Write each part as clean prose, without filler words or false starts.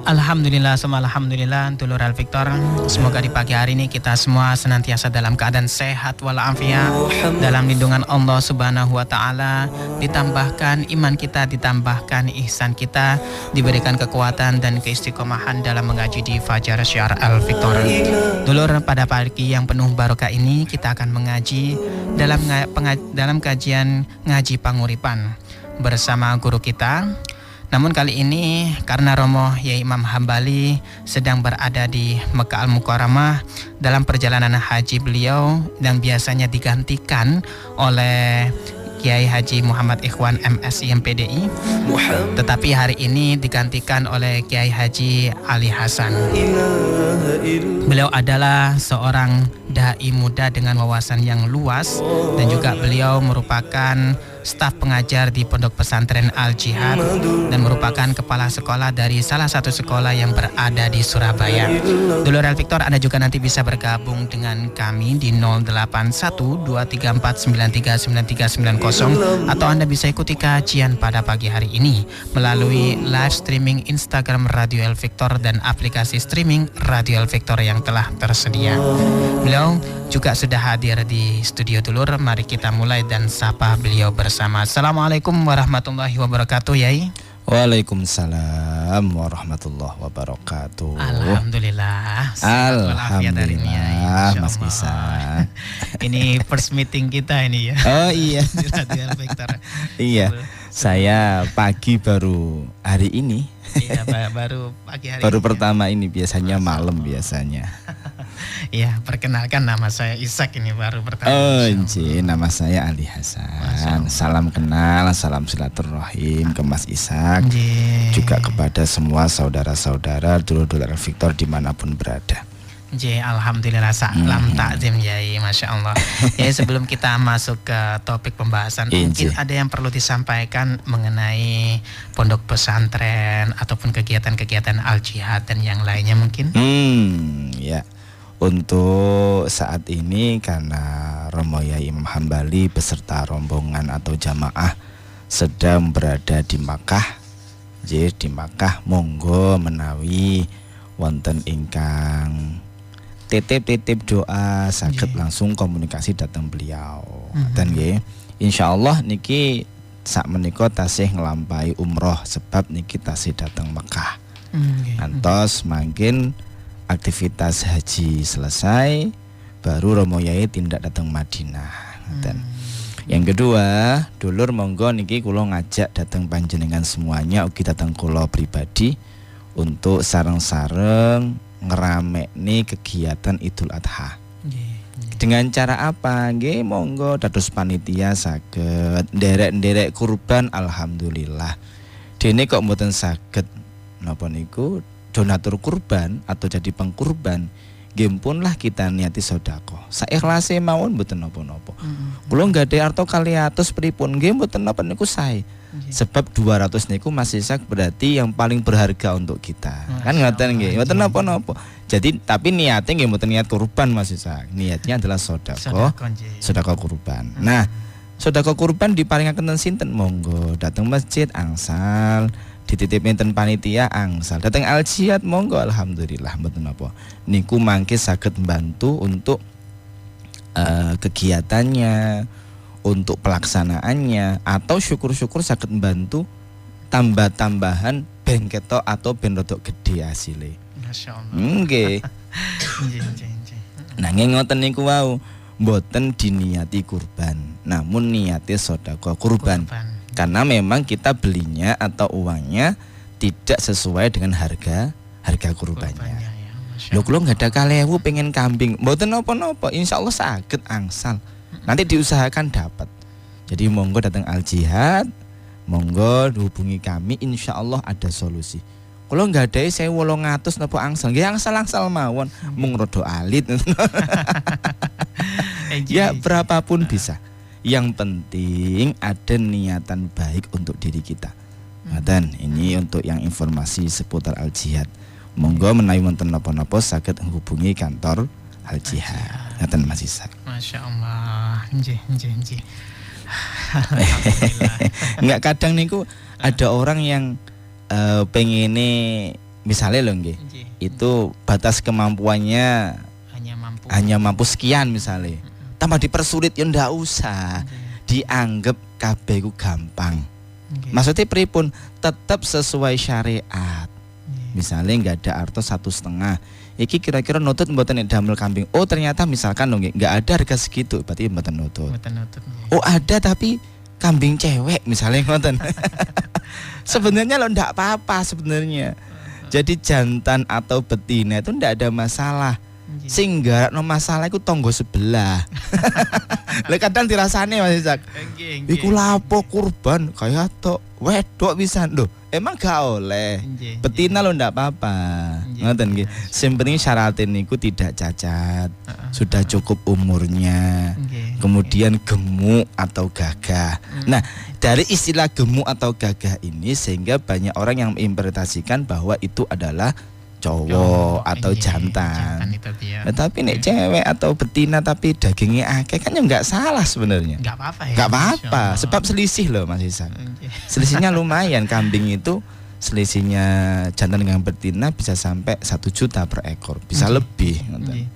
Alhamdulillah, semua alhamdulillah, Dulur Al Victor. Semoga di pagi hari ini kita semua senantiasa dalam keadaan sehat walafiat, dalam lindungan Allah Subhanahu wa taala, ditambahkan iman kita, ditambahkan ihsan kita, diberikan kekuatan dan keistiqomahan dalam mengaji di Fajar Syiar Al Victor. Dulur, pada pagi yang penuh barokah ini kita akan mengaji dalam kajian ngaji panguripan bersama guru kita. Namun kali ini karena Romo Yai Imam Hambali sedang berada di Mekah Al-Mukarramah dalam perjalanan haji beliau dan biasanya digantikan oleh Kiai Haji Muhammad Ikhwan MSI MPDI, tetapi hari ini digantikan oleh Kiai Haji Ali Hasan. Beliau adalah seorang dai muda dengan wawasan yang luas dan juga beliau merupakan staf pengajar di Pondok Pesantren Al-Jihad dan merupakan kepala sekolah dari salah satu sekolah yang berada di Surabaya. Dulur Al Victor, Anda juga nanti bisa bergabung dengan kami di 081234939390 atau Anda bisa ikuti kajian pada pagi hari ini melalui live streaming Instagram Radio Al Victor dan aplikasi streaming Radio Al Victor yang telah tersedia. Beliau juga sudah hadir di studio dulur. Mari kita mulai dan sapa beliau bersama. Assalamualaikum warahmatullahi wabarakatuh, Yai. Waalaikumsalam warahmatullahi wabarakatuh. Alhamdulillah. Alhamdulillah, Mas Isa. Ini first meeting kita ini ya. Oh iya. Di Radio Victor. Iya. Saya pagi baru hari ini. Iya, baru pagi hari. Baru ini pertama ini, biasanya malam biasanya. Iya, perkenalkan nama saya Ishak, ini baru pertama. Oh, nama saya Ali Hasan. Salam kenal, salam silaturahim ke Mas Ishak. Juga kepada semua saudara-saudara dulur-dulur Victor dimanapun berada. Alhamdulillah, salam takzim Yai, Masya Allah. Yai, sebelum kita masuk ke topik pembahasan, mungkin ada yang perlu disampaikan mengenai pondok pesantren ataupun kegiatan-kegiatan Al-Jihad dan yang lainnya mungkin? Ya. Untuk saat ini karena Romo Yai Imam Hambali beserta rombongan atau jamaah sedang berada di Makkah. Jadi di Makkah monggo menawi wonten ingkang titip doa saged langsung komunikasi datang beliau. Dan nggih insyaallah niki sak menika tasih nglampahi umroh sebab niki tasih datang Makkah. Antos mangkin aktivitas haji selesai baru Romo Yai tindak datang Madinah. Dan yang kedua, dulur monggo niki kula ngajak datang panjenengan semuanya ugi datang kula pribadi untuk sareng-sareng ngeramekne kegiatan Idul Adha. Dengan cara apa? Nggih monggo dados panitia saged nderek-nderek kurban. Alhamdulillah. Dene kok mboten saged napa niku donatur kurban atau jadi pengkurban, nggih lah kita niati sedekah. Saikhlase mawon mboten napa-napa. Kula nggade arta kaliatus pripun nggih mboten napa niku sae. Sebab 200 niku masih sak berarti yang paling berharga untuk kita. Kan ngoten nggih, mboten napa-napa. Jadi tapi niate nggih mboten niat kurban Mas Isa. Niatnya adalah sedekah kurban. Nah, sedekah kurban diparingaken sinten? Monggo datang masjid angsal dititip enten panitia angsal datang Al-Jihad monggo. Alhamdulillah mboten napa niku mangke saged membantu untuk kegiatannya, untuk pelaksanaannya, atau syukur-syukur saged membantu tambah-tambahan ben ketok atau ben rodok gede asile. Masyaallah. Nggih. Nanging ngoten niku wau mboten diniati kurban, namun niate sedekah kurban. Karena memang kita belinya atau uangnya tidak sesuai dengan harga kurbannya. Lho kula nggak ada kalewu pengen kambing, mboten napa-napa, insyaallah saged angsal. Nanti diusahakan dapat. Jadi monggo datang Al-Jihad, monggo hubungi kami, insyaallah ada solusi. Kula nggak ada 1800 napa angsal, nggih angsal-angsal mawon, mung rada alit. Ya berapapun bisa. Yang penting ada niatan baik untuk diri kita. Dan ini untuk yang informasi seputar Al-Jihad. Monggo menawi wonten napa-napa saged hubungi kantor Al-Jihad. Ngaten Mas Isa. Masya Allah. Nggih. Enggak, kadang niku ada orang yang pengene misalnya loh nggih, itu batas kemampuannya hanya mampu sekian misalnya. Tambah dipersulit ya ndak usah. Dianggap kabeh ku gampang. Maksudnya pripun? Tetap sesuai syariat. Misalnya nggak ada arto 1,5. Iki kira-kira nutut mboten nek damel kambing. Oh ternyata misalkan loh nggak ada harga segitu, berarti mboten nutut. Oh ada tapi kambing cewek misalnya ngoten. Sebenarnya lo ndak apa-apa sebenarnya. Jadi jantan atau betina itu ndak ada masalah. Sehingga no masalah itu tonggo sebelah. Lah kadang dirasane Mas Isak. Iku lapo kurban kayak tok wedok pisan lho. Emang gak oleh. Betina lo ndak apa-apa. Ngoten nggih. Sing penting syaratin niku tidak cacat. Sudah cukup umurnya. Kemudian gemuk atau gagah. Nah, dari istilah gemuk atau gagah ini sehingga banyak orang yang menginterpretasikan bahwa itu adalah cowok atau jantan. Nah, tapi nek cewek atau betina tapi dagingnya akeh kan ya nggak salah sebenarnya. Nggak apa-apa ya. Nggak apa-apa, sebab selisih loh Mas Isan. Selisihnya lumayan. Kambing itu selisihnya jantan dengan betina bisa sampai 1 juta per ekor, bisa lebih.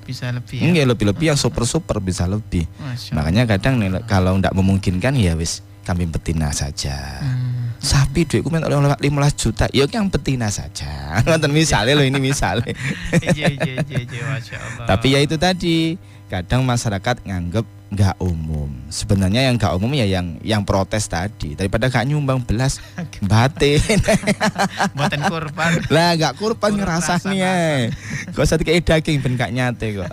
Bisa lebih. Ya? Lebih-lebih yang super bisa lebih. Makanya kadang nih, kalau nggak memungkinkan ya wis kambing betina saja. Sapi duitku men oleh 15 juta, ya yang betina saja. Ngoten misalnya loh, ini misalnya. Tapi ya itu tadi, kadang masyarakat nganggep nggak umum. Sebenarnya yang nggak umum ya yang protes tadi. Daripada gak nyumbang belas batin. Buatan kurban. Lah nggak kurban ngerasani ya. Kok usah dikei daging ben gak nyate kok.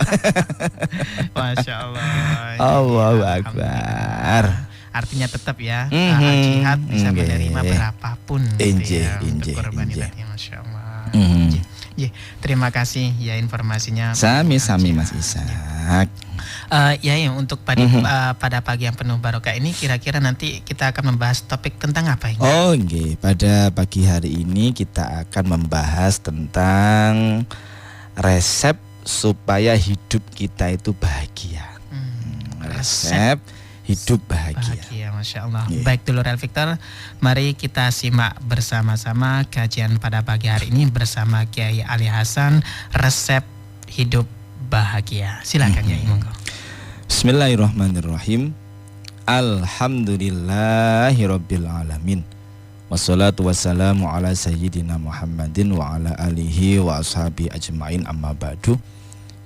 Masya Allah. Allahu Akbar. Artinya tetap ya jihad bisa menerima berapapun gitu ya, untuk korban itu ya, Masya Allah. Terima kasih ya informasinya. Sami-sami Mas Ishak. Ya untuk pada pagi yang penuh barokah ini kira-kira nanti kita akan membahas topik tentang apa ini? Oh nggih, pada pagi hari ini kita akan membahas tentang resep supaya hidup kita itu bahagia. Resep hidup bahagia. Masya Allah. Baik dulur Victor, mari kita simak bersama-sama kajian pada pagi hari ini bersama Kiai Ali Hasan, resep hidup bahagia. Silakan Kiai, monggo. Bismillahirrahmanirrahim. Alhamdulillahirabbil alamin. Wassalatu wassalamu ala sayyidina Muhammadin wa ala alihi wa ashabi ajmain, amma ba'du.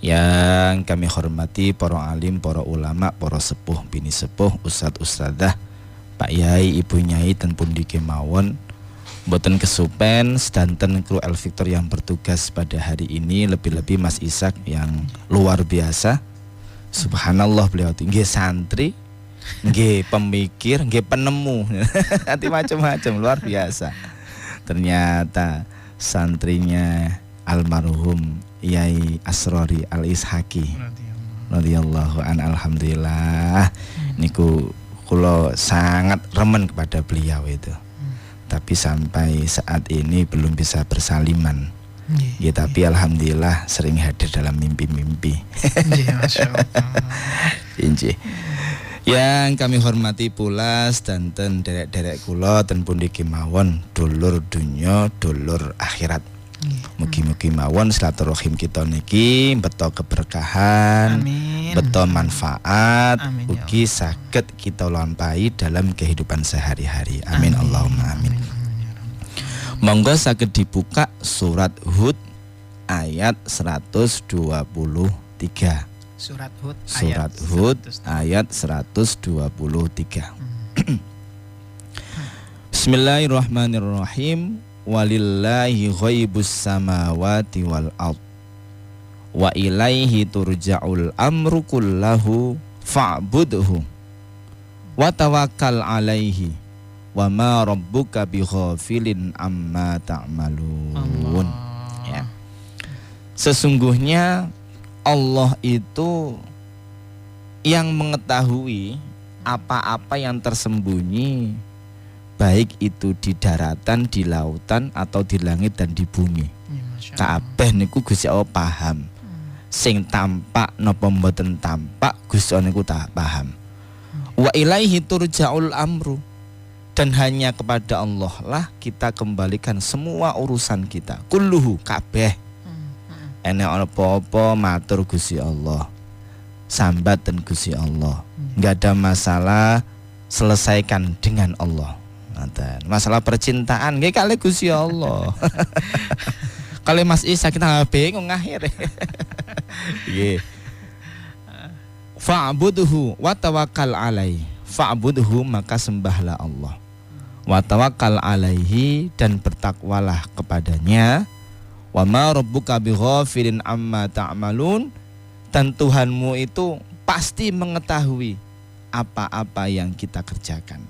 Yang kami hormati para alim, para ulama, para sepuh, bini sepuh, ustadz ustadzah, Pak Yai, Ibu Nyai ten pundi kemawon, mboten kesupen sedanten kru El Victor yang bertugas pada hari ini, lebih-lebih Mas Ishak yang luar biasa. Subhanallah, beliau tinggi santri, nggih pemikir, nggih penemu, nanti macam-macam luar biasa. Ternyata santrinya almarhum Yai Asrori Al-Ishaki radhiyallahu an, alhamdulillah niku kula sangat remen kepada beliau itu. Tapi sampai saat ini belum bisa bersaliman. Ya tapi alhamdulillah sering hadir dalam mimpi-mimpi. Yang kami hormati pula sedanten derek-derek kula ten pundi kemawon, dulur dunya, dulur akhirat. Mugi-mugi mawon silaturahim kita niki beto keberkahan, beto manfaat, ugi saged kita lampahi dalam kehidupan sehari-hari. Amin Allahumma amin. Monggo saged dibuka surat Hud ayat 123. Surat Hud ayat 123. Bismillahirrahmanirrahim. Walillahi ghaibus samawati wal ard wa ilaihi turja'ul amru kullahu fa'budhu wa tawakkal alaihi wa ma rabbuka bighafilin amma ta'malun. Ya. Sesungguhnya Allah itu yang mengetahui apa-apa yang tersembunyi, baik itu di daratan, di lautan, atau di langit dan di bumi. Kabeh niku Gusti Allah paham. Sing tampak napa mboten tampak Gusti Allah niku tak paham. Wa ilaihi turja'ul amru. Dan hanya kepada Allah lah kita kembalikan semua urusan kita. Kulluhu kabeh. Enek apa-apa matur Gusti Allah. Sambat dan Gusti Allah. Enggak ada masalah, selesaikan dengan Allah. Masalah percintaan nggih kali Gusti Allah. Kalau Mas Isa kita nggak bingung akhir. Nggih. Fa'budhu wa tawakkal alaihi. Fa'budhu maka sembahlah Allah. Wa tawakkal alaihi dan bertakwalah kepadanya. Wa ma rabbuka bighafilin amma ta'malun. Dan Tuhanmu itu pasti mengetahui apa-apa yang kita kerjakan.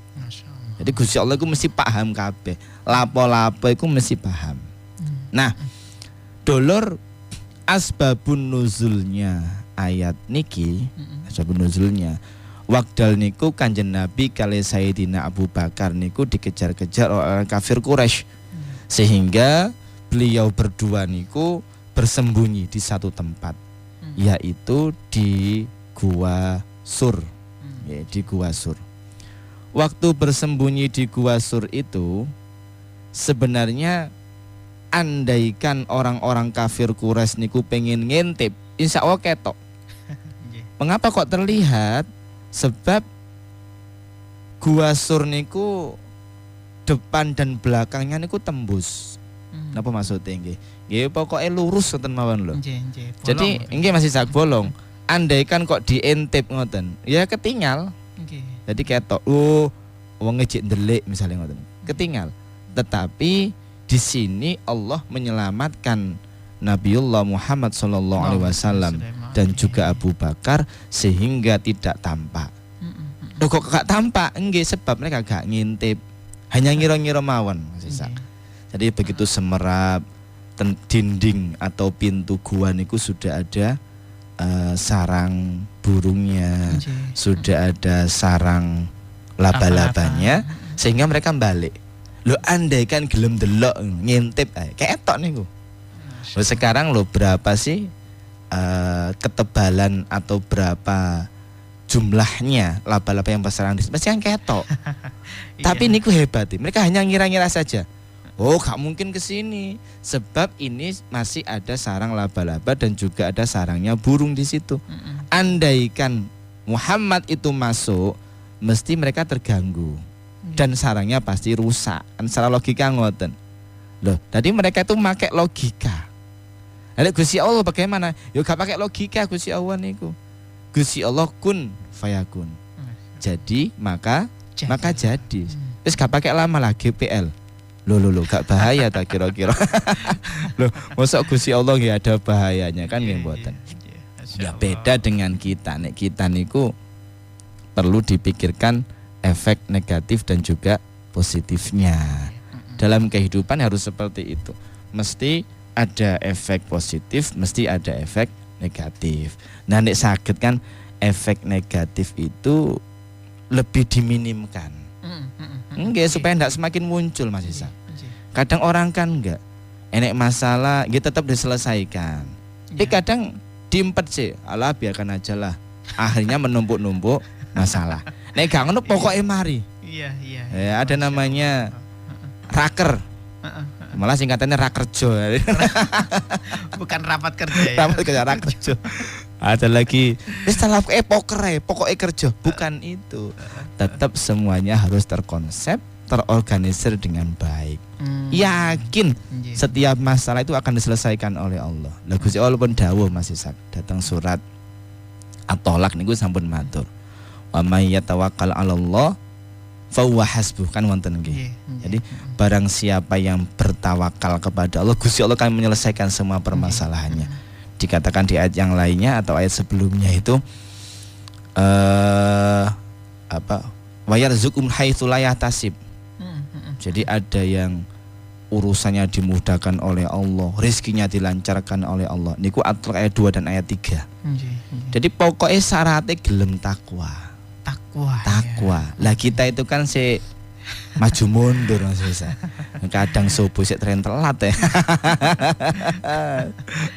Jadi Gusti Allah itu mesti paham kabeh. Lapo-lapo itu mesti paham. Nah, dolor asbabun nuzulnya ayat niki, asbabun nuzulnya waqdal niku Kanjeng Nabi kali Sayyidina Abu Bakar niku dikejar-kejar oleh kafir Quraisy. Sehingga beliau berdua niku bersembunyi di satu tempat, yaitu di Gua Sur. Ya, di Gua Sur. Waktu bersembunyi di Gua Sur itu sebenarnya andaikan orang-orang kafir Quraisy niku pengen ngintip, insya Allah ketok. Mengapa kok terlihat? Sebab Gua Sur niku depan dan belakangnya niku tembus. Napa maksudnya nggih? Nggih pokoknya lurus ngoten mawon lho. Jadi nggih masih sak bolong. Andaikan kok diintip ngoten, ya ketinggal. Jadi ketok, wong ngejek ndelik misalnya ngoten. Ketinggal. Tetapi di sini Allah menyelamatkan Nabiullah Muhammad SAW dan juga Abu Bakar sehingga tidak tampak. Loh kok gak tampak? Enggak, sebab mereka gak ngintip, hanya ngira-ngira mawon. Jadi begitu semerap dinding atau pintu gua niku sudah ada sarang burungnya, sudah ada sarang laba-labanya, sehingga mereka balik. Lo andaikan gelem delok ngintip ketok niku. Lo sekarang lo berapa sih ketebalan atau berapa jumlahnya laba-laba yang bersarang di pasti yang ketok. Tapi niku hebat, mereka hanya ngira-ngira saja. Oh, gak mungkin ke sini sebab ini masih ada sarang laba-laba dan juga ada sarangnya burung di situ. Andaikan Muhammad itu masuk, mesti mereka terganggu dan sarangnya pasti rusak. Secara logika ngoten. Loh, tadi mereka itu pakai logika. Ada Gusti Allah bagaimana? Yo gak pakai logika Gusti Allah niku. Gusti Allah kun fayakun. Jadi maka jadi. Terus gak pakai lama lah GPL. Loh gak bahaya tak kira-kira. Loh, mosok Gusti Allah nggih ada bahayanya kan nggih mboten. Ya beda dengan kita. Nek kita niku perlu dipikirkan efek negatif dan juga positifnya. Dalam kehidupan harus seperti itu. Mesti ada efek positif, mesti ada efek negatif. Nah, nek saged kan efek negatif itu lebih diminimkan. Enggak, supaya enggak semakin muncul Mas Isa. Kadang orang kan enggak enek masalah, dia tetap diselesaikan. Tapi kadang diempet sih, alah biarkan aja lah. Akhirnya menumpuk-numpuk masalah. Nek gak ngono pokoknya mari. Iya. Ya, ada namanya raker. Malah singkatannya rakerjo. Bukan rapat kerja ya. Rapat kerja rakerjo. Ada lagi istilah poker pokoknya kerja. Bukan itu. Tetap semuanya harus terkonsep, terorganisir dengan baik. Yakin setiap masalah itu akan diselesaikan oleh Allah. Lah Gusti Allah pun dawuh Mas Ishak, datang surat At-Tolak niku sampun matur. Wa may yatawakkal 'alallah fa huwa hasbuh, kan wonten nggih. Jadi barang siapa yang bertawakal kepada Allah, Gusti Allah akan menyelesaikan semua permasalahannya. Dikatakan di ayat yang lainnya atau ayat sebelumnya itu wa yarzuqum haitsu la yahtasib. Jadi ada yang urusannya dimudahkan oleh Allah, rezekinya dilancarkan oleh Allah. Niku ayat 2 dan ayat 3. Jadi pokoknya syaratnya gelem takwa. Lah kita itu kan maju mundur Mas Isa. Kadang subuh sik tren telat ya.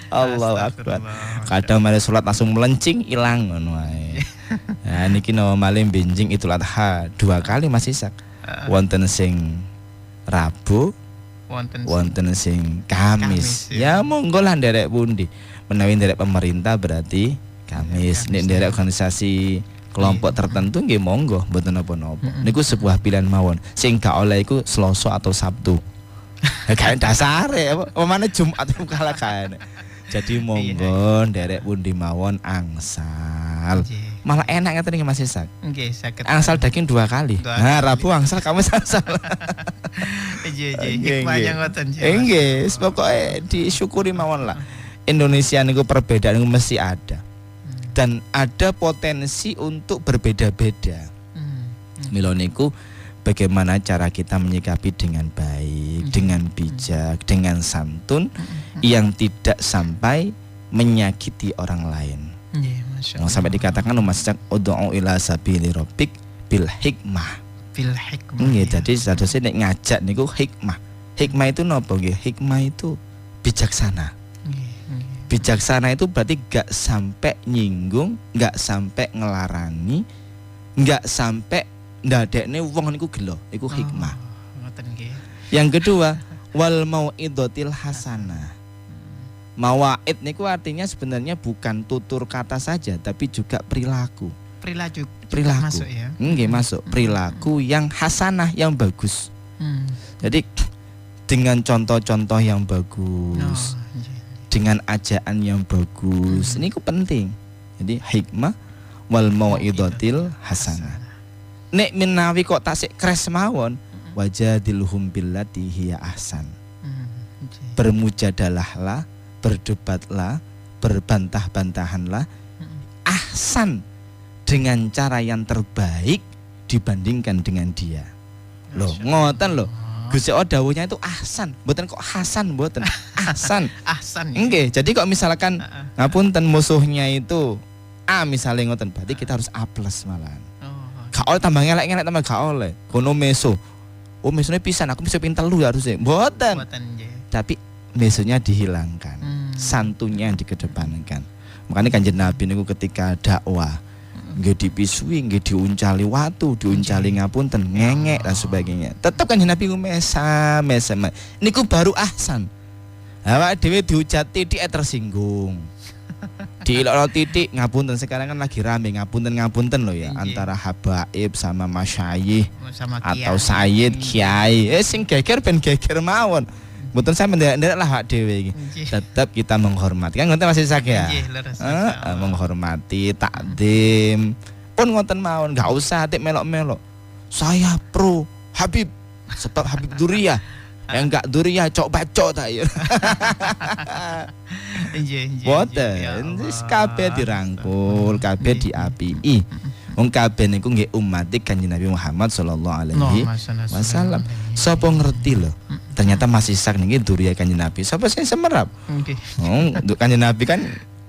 Allahu Akbar. Kadang mari salat langsung melencing ilang ngono wae. Nah niki no malih benjing Idul Adha 2 kali Mas Isa. wonten sing Rabu, wonten sing Kamis. Ya monggo lah nderek pundi. Menawi nderek pemerintah berarti Kamis. Nek nderek organisasi kelompok tertentu nggih monggo, mboten napa-napa. Niku sebuah pilihan mawon. Sing gak oleh iku Selasa atau Sabtu. Kayak dasare apa mana Jumat kalah kae. Jadi monggo nderek pundi mawon angsal. Malah enak ngeten iki Mas Isak. Nggih, saged. Angsal daging 2 kali. Nah, Rabu angsal, Kamis angsal. Nggih, hikmahnya ngoten. Nggih, pokoke disyukuri mawon lah. Indonesia niku perbedaan niku mesti ada. Dan ada potensi untuk berbeda-beda. Mila niku bagaimana cara kita menyikapi dengan baik, dengan bijak, dengan santun yang tidak sampai menyakiti orang lain. Yang sampai dikatakan Mas Cak ud'u ila sabili rabbik bil hikmah. Bil hikmah. Nggih, jadi sadose nek ngajak niku hikmah. Hikmah itu napa nggih? Hikmah itu bijaksana. Bijaksana itu berarti gak sampai nyinggung, gak sampai ngelarani, gak sampai ndadekne wong niku gelo. Iku hikmah. Ngoten nggih. Yang kedua, wal mau'idotil hasanah. Mawaid niku artinya sebenarnya bukan tutur kata saja, tapi juga perilaku. Perilaku masuk ya. Nggih, masuk. Perilaku yang hasanah, yang bagus. Jadi dengan contoh-contoh yang bagus, dengan ajaan yang bagus, ini ku penting. Jadi hikmah wal mau'idotil hasanah. Nek menawi kok tasik kres mawon, wajadilhum billati hiya ahsan. Bermujadalahlah, berdebatlah, berbantah-bantahanlah, ahsan, dengan cara yang terbaik dibandingkan dengan dia. Loh, ngoten loh. Gusti Allah dawuhnya itu ahsan, mboten kok hasan, mboten. Ahsan. Ahsan. Nggih, jadi kok misalkan ngapunten musuhnya itu A misalnya ngoten, berarti kita harus A+ malahan. Gak oleh tambah ngelek-ngelek tambah gak oleh. Kono meso. Oh, mesone pisan, aku meso ping 3 harusnya. Mboten. Tapi mesonya dihilangkan. Santunnya yang dikedepankan. Makanya Kanjeng Nabi niku ketika dakwah nggih dipisui, nggih diuncali watu, diuncali ngapunten, ngengek dan sebagainya. Tetap Kanjeng Nabi ku mesa. Niku baru ahsan. Awak dhewe dihujat titik tersinggung. Diilokno titik ngapunten, sekarang kan lagi rame ngapunten loh ya, antara habaib sama masyayikh atau sayyid kiai. Sing geger ben geger mawon. Mboten sampe nderek lah awak dhewe iki. Tetap kita menghormati. Kan ngoten masih sak ya. Menghormati, takdim. Pun ngoten mawon, enggak usah atik melok-melok. Saya pro Habib, sebab Habib Duriyah. Yang enggak Duriyah cok bacok ta ya. Boten, wis kabeh dirangkul, kabeh diapii. Wong kabeh niku nggih umat Kanjeng Nabi Muhammad sallallahu alaihi wasallam. Sapa ngerti lho. Ternyata masih sak niki duriyah Kanjeng Nabi. Sapa sing semerap? Nggih. Kanjeng Nabi kan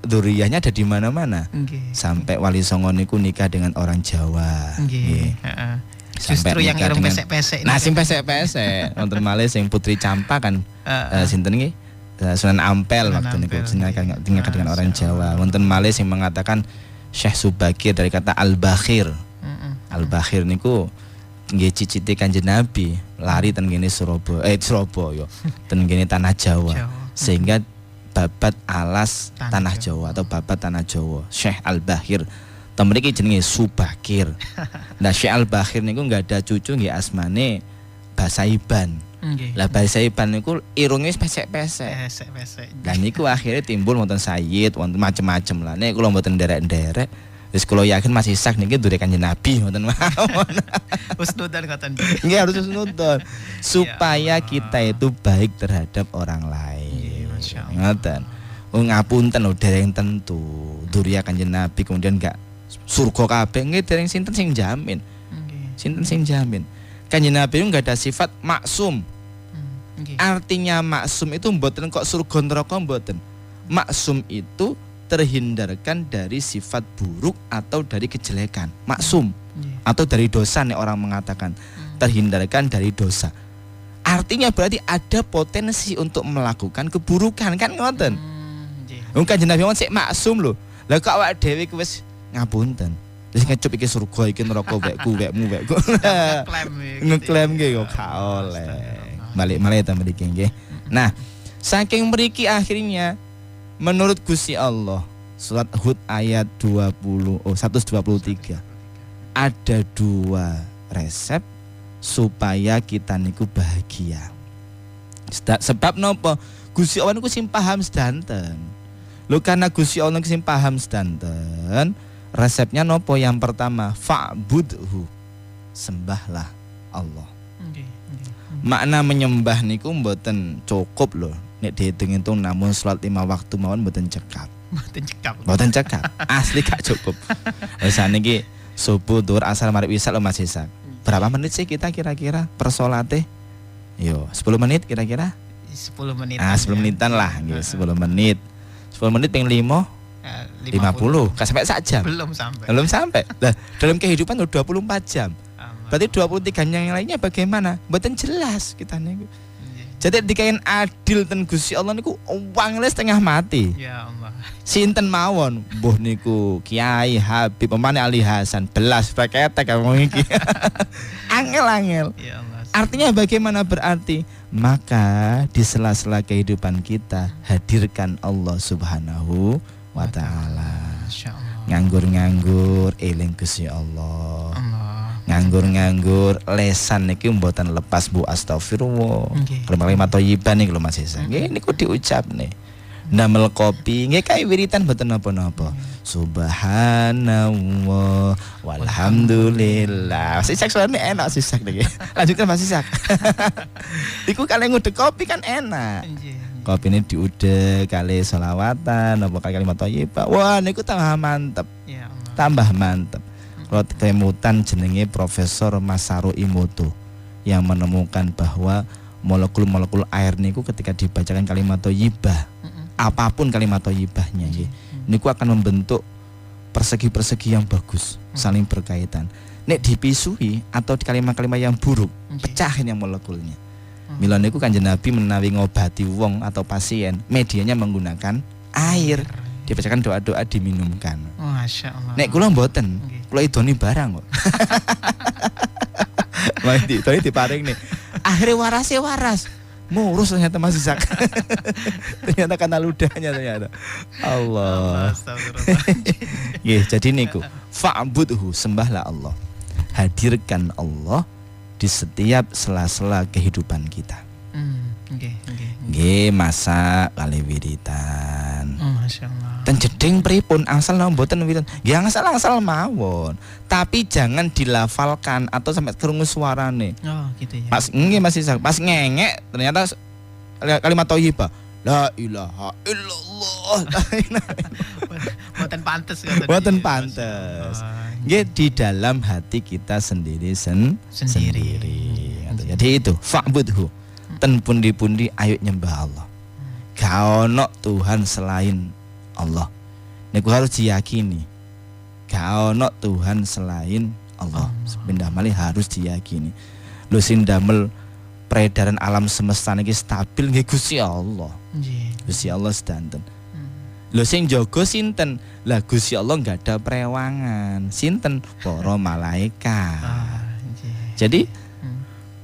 duriyahnya ada di mana-mana. Sampai Wali Songo niku nikah dengan orang Jawa. Nggih. Justru yang irung pesek-pesek. Nah, sing pesek-pesek. Wonten malih sing Putri Campa kan sinten nggih? Sunan Ampel waktu niku nikah dengan orang Jawa. Wonten malih sing mengatakan Syekh Subakir dari kata al-bakhir. Al-bakhir niku nggih cicite Kanjeng Nabi, lari ten kene Surabaya, ten kene tanah Jawa. Sehingga babat alas tanah Jawa atau babat tanah Jawa, Syekh Al-Bakhir. Mriki jenenge Subakir. Nah, Syekh Al-Bakhir niku enggak ada cucu nggih asmane Basaiban. Lah Basaiban niku irunge wis pesek-pesek. Dan niku akhirnya timbul wonten sayyid, wonten macem-macem lah. Nek kula mboten nderek-nderek, wis kula yakin masih sak niki dure Kanjeng Nabi wonten mawon. Husnudzon ngoten. Nggih harus husnudzon supaya kita itu baik terhadap orang lain. Ngoten. Ngapunten lho dereng tentu durya Kanjeng Nabi kemudian enggak surga kabeh nggih dereng sinten sing jamin. Sinten sing jamin. Kanjeng Nabi itu enggak ada sifat maksum. Artinya maksum itu mboten kok surga neraka mboten. Maksum itu terhindarkan dari sifat buruk atau dari kejelekan. Maksum atau dari dosa nih orang mengatakan. Terhindarkan dari dosa. Artinya berarti ada potensi untuk melakukan keburukan kan ngoten. Kanjeng Nabi sik maksum lho. Lah kok awak dhewe wis ngapunten. Wis ngecup iki surga iki neraka wekku wekmu. Ngeklaim nggih kok gak oleh. Balik malih ta mriki nggih. Nah, saking mriki akhirnya menurut Gusti Allah surat Hud ayat 123 ada 2 resep supaya kita niku bahagia. Sebab nopo? Gusti Allah niku sing paham sedanten. Lho karena Gusti Allah niku sing paham sedanten, resepnya nopo? Yang pertama, fa'budhu. Sembahlah Allah. Makna menyembah niku mboten cukup lho. Nek dihitung-hitung namun salat 5 waktu mawon mboten cekap. Mboten cekap. Asli gak cukup. Wis niki subuh, dhuwur, asar, maghrib, isya lho Mas Isak. Berapa menit sih kita kira-kira per salate? Yo, 10 menit kira-kira? 10 menit. 10 menitan lah, nggih, 10 menit. 10 menit ping 5 50. Gak sampai sak jam. Belum sampai. Nah, dalam kehidupan udah 24 jam. Berarti 23 yang lainnya bagaimana? Mboten jelas kita niku. Jadi dikain adil ten Gusti Allah niku uang setengah mati. Ya Allah. Sinten mawon, mbuh niku Kiai Habib pemane Ali Hasan belas paketek ngomong iki. Angel. Ya Allah. Artinya bagaimana berarti? Maka di sela-sela kehidupan kita hadirkan Allah Subhanahu wa taala. Nganggur-nganggur eling Gusti Allah. Nganggur-nganggur lesan niki mboten lepas bu astagfirullah. Kalimat thayyibah niku lho Mas Isa. Nggih niku diucapne. Ndamel kopi nggih kae wiritan mboten napa-napa. Subhanallah walhamdulillah. Mas Isa suarane enak Mas Isa niki. Lanjutkan Mas Isa. Iku kali ngudek kopi kan enak. Kopi ini diudek kali sholawatan apa kali kalimat thayyibah. Wah niku tambah mantep. Ya Allah. Tambah mantep. Kalau kemutan jenenge Profesor Masaru Emoto yang menemukan bahwa molekul-molekul air niku ketika dibacakan kalimat thayyibah, apapun kalimat thayyibahnya nggih, niku akan membentuk persegi-persegi yang bagus, saling berkaitan. Nek dipisui atau di kalimat-kalimat yang buruk, pecahin yang molekulnya. Mila niku Kanjeng Nabi menawi ngobati wong atau pasien, medianya menggunakan air. Dibacakan doa-doa diminumkan. Masya Allah. Nek kula mboten, kula idoni barang kok. Wah idoni diparing nih. Akhirnya waras. Murus ternyata Mas Isak. Ternyata karena ludahnya ternyata. Allah. Nggih, jadi niku fa'budhu, sembahlah Allah. Hadirkan Allah di setiap sela-sela kehidupan kita. Nggih, masak kali wiritan. Masya Allah. Dan jeding pripun angsal mboten wiritan. Nggih angsal mawon. Tapi jangan dilafalkan atau sampai krungu suarane. Oh, gitu ya. Pas nggih Mas Isak, pas ngengek ternyata kalimat thayyibah. La ilaha illallah. Mboten pantes Mboten pantes. Nggih di dalam hati kita sendiri. Jadi itu fa'budhu. Ten pundi-pundi ayo nyembah Allah. Gak ono Tuhan selain Allah. Niku harus diyakini. Gak ono Tuhan selain Allah. Pindah malih harus diyakini. Lho sing damel peredaran alam semesta niki stabil nggih Gusti Allah. Gusti Allah sedanten. Lho sing jaga sinten? Lah Gusti Allah enggak ada prewangan. Sinten? Para malaikat. Jadi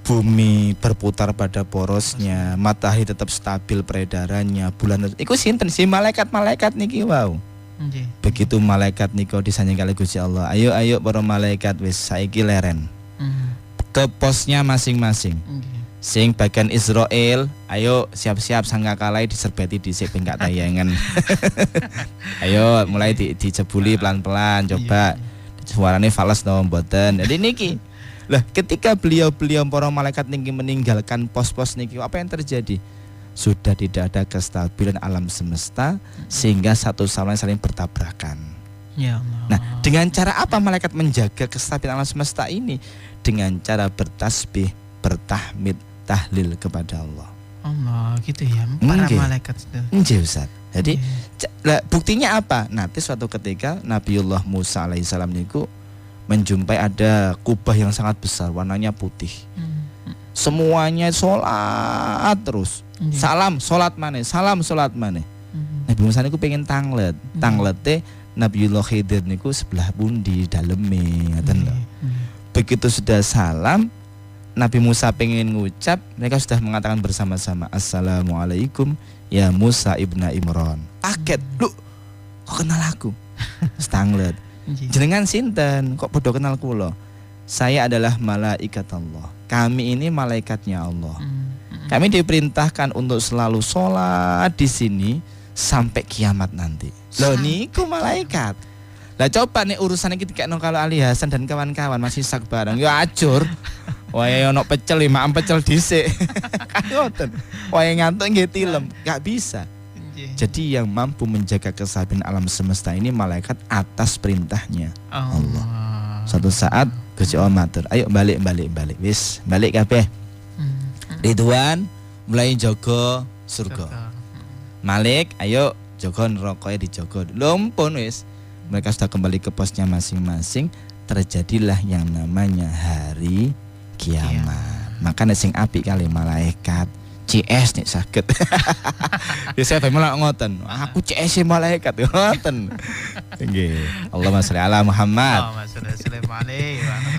bumi berputar pada porosnya, matahari tetap stabil peredarannya, bulan iku sinten si malaikat niki wow. Begitu malaikat niko disanding kali Gusti Allah. Ayo para malaikat wis saiki leren. Ke posnya masing-masing. Sing bagian Israel, ayo siap-siap sangkakalai diserbeti dhisik ben gak tayangan. Ayo mulai dicebuli pelan-pelan coba. Suarane fals no mboten. Jadi niki lah ketika beliau para malaikat niki meninggalkan pos-pos niki apa yang terjadi? Sudah tidak ada kestabilan alam semesta sehingga satu sama lain saling bertabrakan. Ya Allah. Nah, dengan cara apa malaikat menjaga kestabilan alam semesta ini? Dengan cara bertasbih, bertahmid, tahlil kepada Allah. Allah gitu ya. Para malaikat itu. Nggih Ustaz. Jadi buktinya apa? Nanti suatu ketika Nabiullah Musa alaihissalam niku menjumpai ada kubah yang sangat besar, warnanya putih. Semuanya sholat terus. Salam sholat maneh, salam sholat maneh. Nabi Musa niku pengen tanglete Nabiullah Khidir niku sebelah pundi daleme ngoten lho. Begitu sudah salam, Nabi Musa pengen ngucap, mereka sudah mengatakan bersama-sama, Assalamualaikum ya Musa ibna Imran. Kaget, lu kok kenal aku? Stanglet. Jenengan sinten? Kok podo kenal kula? Saya adalah malaikat Allah. Kami ini malaikatnya Allah. Kami diperintahkan untuk selalu sholat di sini sampai kiamat nanti. Loh niku malaikat. Lah coba nih urusannya kita kayak kalau Ali Hasan dan kawan-kawan masih sak bareng, ya acur. Wae ono pecel 5 pecel dhisik. Kan ngoten. Wae ngantuk nggih tilem, enggak bisa. Jadi yang mampu menjaga kesabaran alam semesta ini malaikat atas perintahnya Allah. Suatu saat Gusti Allah matur, ayo balik. Wis, balik kabeh. Ridwan mulai jaga surga. Malik, ayo jaga neraka dijaga. Lumpun wis. Mereka sudah kembali ke posnya masing-masing. Terjadilah yang namanya hari kiamat. Makanya sing apik kali malaikat CS nih sakit. Biasanya malah ngoten. Aku CS malaikat ngoten. Nggih. Allahumma sholli ala Muhammad.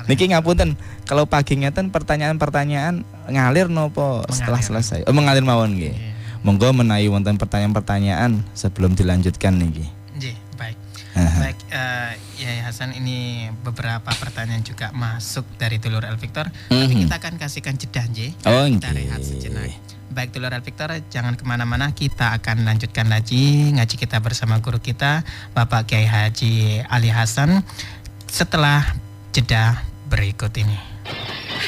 Niki ngapunten, kalau pagi ngeten pertanyaan-pertanyaan ngalir nopo setelah selesai? Oh, mengalir mawon nggih. Monggo menawi wonten pertanyaan-pertanyaan sebelum dilanjutkan niki. Nggih, baik. Baik, ya Hasan, ini beberapa pertanyaan juga masuk dari Dulur El Victor. Tapi kita akan kasihkan jeda nggih. Kita rehat sejenak. Baik Dulur El Victor, jangan kemana-mana. Kita akan lanjutkan lagi ngaji kita bersama guru kita Bapak Kiai Haji Ali Hasan setelah jeda berikut ini.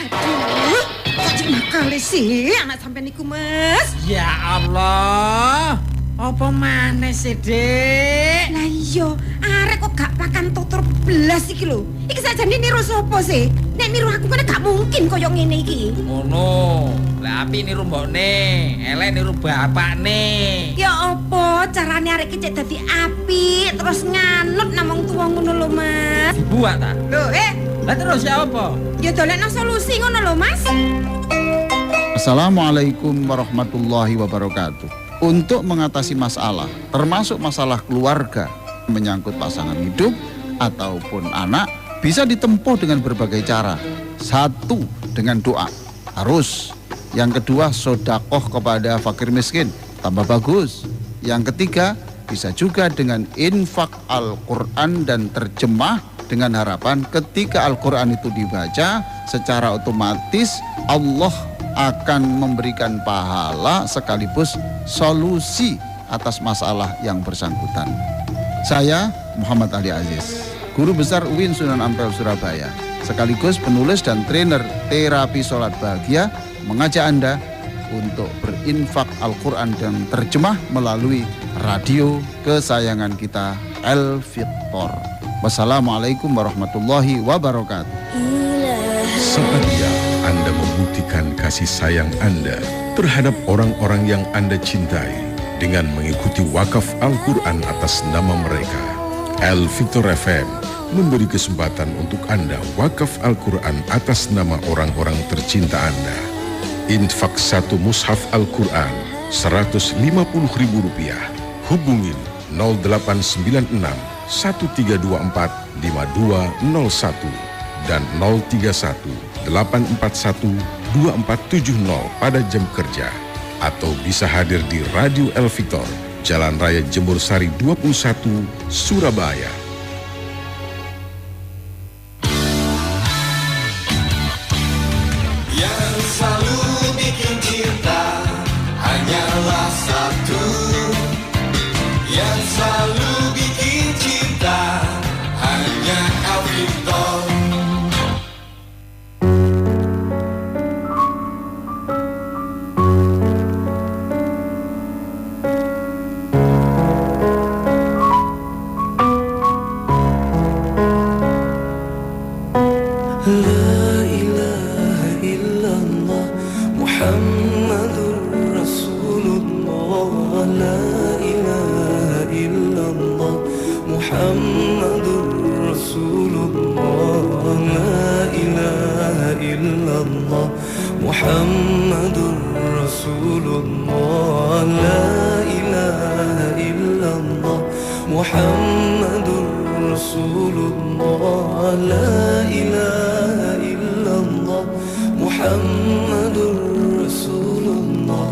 Aduh, kok nakal sih anak sampean niku, Mas? Ya Allah. Apa maneh sih, Dik? Lah iya, arek kok gak pakan tutur belas iki lho. Iki sajane niru sapa sih? Nek niru aku kan gak mungkin koyo ngene iki. Ngono. Lah api niru mbokne, elek niru bapakne. Ya apa carane arek iki cek dadi apik terus nganut namung tuwa ngono lho, Mas. Buat ta? Lho, Lah terus ya apa? Ya dolekno solusi ngono lho, Mas. Assalamualaikum warahmatullahi wabarakatuh. Untuk mengatasi masalah, termasuk masalah keluarga, menyangkut pasangan hidup ataupun anak, bisa ditempuh dengan berbagai cara. Satu, dengan doa, harus. Yang kedua, sodakoh kepada fakir miskin, tambah bagus. Yang ketiga, bisa juga dengan infak Al-Quran dan terjemah, dengan harapan ketika Al-Quran itu dibaca, secara otomatis Allah akan memberikan pahala sekaligus solusi atas masalah yang bersangkutan. Saya Muhammad Ali Aziz, Guru Besar UIN Sunan Ampel Surabaya, sekaligus penulis dan trainer terapi sholat bahagia, mengajak Anda untuk berinfak Al-Quran dan terjemah melalui radio kesayangan kita El Victor. Wassalamualaikum warahmatullahi wabarakatuh. Sepertinya Anda membuktikan kasih sayang Anda terhadap orang-orang yang Anda cintai dengan mengikuti wakaf Al-Quran atas nama mereka. El Victor FM memberi kesempatan untuk Anda wakaf Al-Quran atas nama orang-orang tercinta Anda. Infak 1 mushaf Al-Quran Rp150.000. Hubungin 0896 1324 5201 dan 031 841 2470 pada jam kerja, atau bisa hadir di Radio El Victor, Jalan Raya Jemur Sari 21, Surabaya. Yang selalu bikin cinta hanyalah satu. Yang selalu bikin cinta hanya El Victor. Muhammadur Rasulullah, la ilaha illallah, Muhammadur Rasulullah,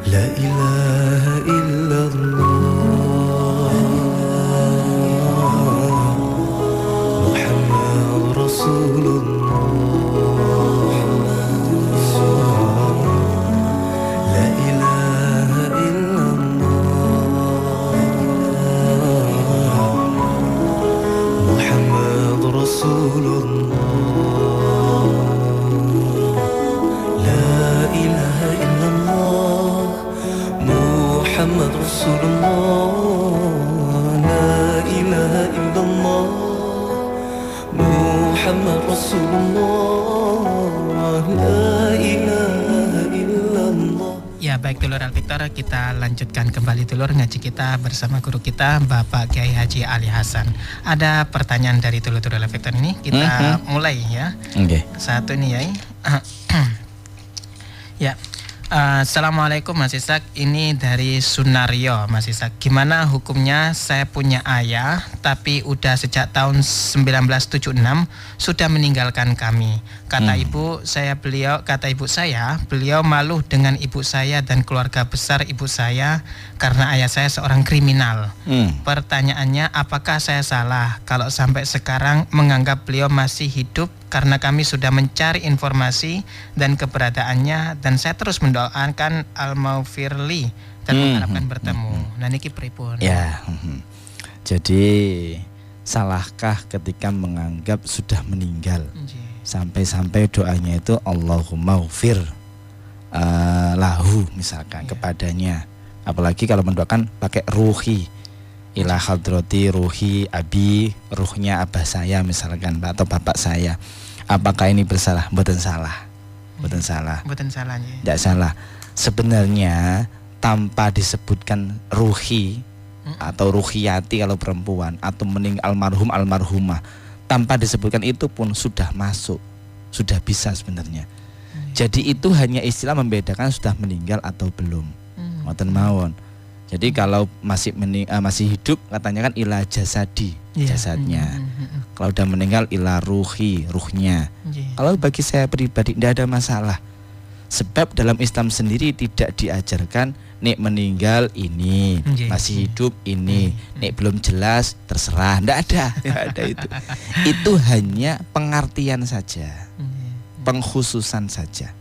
la ilaha illallah, Muhammad Rasulullah, la ilaha illallah, Muhammad Rasulullah, la ilaha illallah, Muhammad Rasulullah, la ilaha illallah, Muhammad Rasulullah, la ilaha illallah. Ya baik dulur Al-Fiktor, kita lanjutkan kembali dulur ngaji kita bersama guru kita Bapak Kiai Haji Ali Hasan. Ada pertanyaan dari dulur Al-Fiktor ini, kita mulai ya. Oke. Satu ini ya. Ya. Assalamualaikum Mas Ishak, ini dari Sunario Mas Ishak. Gimana hukumnya saya punya ayah tapi udah sejak tahun 1976 sudah meninggalkan kami. Kata ibu saya beliau malu dengan ibu saya dan keluarga besar ibu saya karena ayah saya seorang kriminal. Pertanyaannya, apakah saya salah kalau sampai sekarang menganggap beliau masih hidup karena kami sudah mencari informasi dan keberadaannya, dan saya terus mendoakan al-maufirli dan mengharapkan bertemu. Nah niki pripun? Ya. Jadi salahkah ketika menganggap sudah meninggal? Sampai-sampai doanya itu Allahumma ufir lahu misalkan kepadanya. Apalagi kalau mendoakan pakai ruhi, ila hadrati ruhi abi, ruhnya abah saya misalkan atau bapak saya. Apakah ini bersalah? Mboten salah. Mboten salah. Mboten salah ya. Tidak salah. Sebenarnya tanpa disebutkan ruhi atau ruhiyati kalau perempuan, atau almarhum almarhumah, tanpa disebutkan itu pun sudah masuk, sudah bisa sebenarnya. Jadi itu hanya istilah membedakan sudah meninggal atau belum. Mboten mawon. Jadi kalau masih hidup katanya kan ila jasadi, jasadnya. Kalau udah meninggal ila ruhi, ruhnya. Kalau bagi saya pribadi tidak ada masalah. Sebab dalam Islam sendiri tidak diajarkan nek meninggal ini, masih hidup ini, nek belum jelas terserah, tidak ada itu. Itu hanya pengertian saja, pengkhususan saja.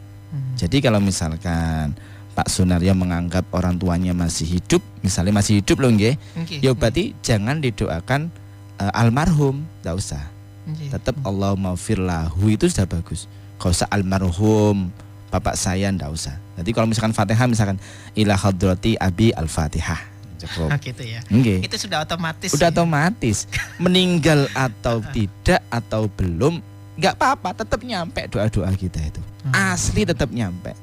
Jadi kalau misalkan Pak Sunario menganggap orang tuanya masih hidup, misalnya masih hidup loh nggih, ya berarti jangan didoakan almarhum, tidak usah. Tetap Allahumma maghfir lahu itu sudah bagus. Kalau usah almarhum bapak saya, tidak usah. Jadi kalau misalkan Fatihah misalkan ila hadrati abi al-Fatihah. Cukup. Gitu ya. Okay. Itu sudah otomatis. Udah otomatis. Meninggal atau tidak atau belum, nggak apa-apa, tetap nyampe doa-doa kita itu. Asli tetap nyampe.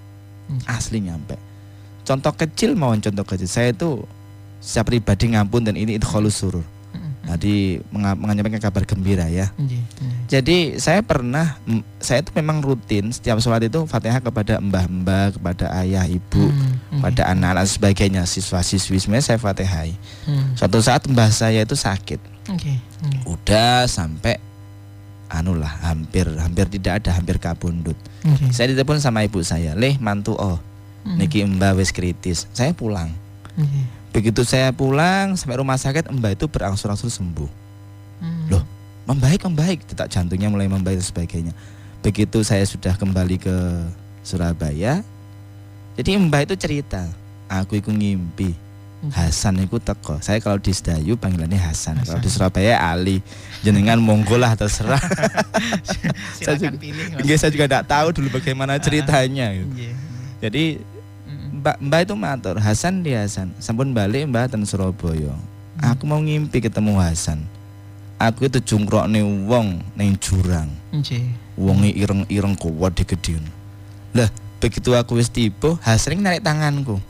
Asli nyampe. Contoh kecil saya itu saya pribadi ngampun dan ini idkhalus surur. Jadi menyampaikan kabar gembira ya. Jadi saya itu memang rutin setiap sholat itu Fatihah kepada mbah-mbah, kepada ayah, ibu, pada anak-anak sebagainya, siswa-siswi semuanya saya Fatihai. Suatu saat mbah saya itu sakit. Udah sampai hampir tidak ada, hampir kabundut. Saya ditelepon sama ibu saya, "Leh mantu niki mbah wis kritis." Saya pulang. Begitu saya pulang sampai rumah sakit, mbah itu berangsur-angsur sembuh. Loh, membaik, detak jantungnya mulai membaik dan sebagainya. Begitu saya sudah kembali ke Surabaya, jadi mbah itu cerita, aku itu ngimpi Hasan itu teko. Saya kalau di Sedayu panggilannya Hasan. Kalau di Surabaya Ali. Jenengan monggo lah terserah. Silakan pilih. Saya juga tidak tahu dulu bagaimana ceritanya. Jadi Mbak itu matur, Hasan di Hasan. Sampun balik Mbak ten Surabaya. Aku mau ngimpi ketemu Hasan. Aku itu jungkrokne wong ning jurang. Wonge ireng-ireng kuwat digedhen. Lah, begitu aku wis tiba, Hasan narik tanganku.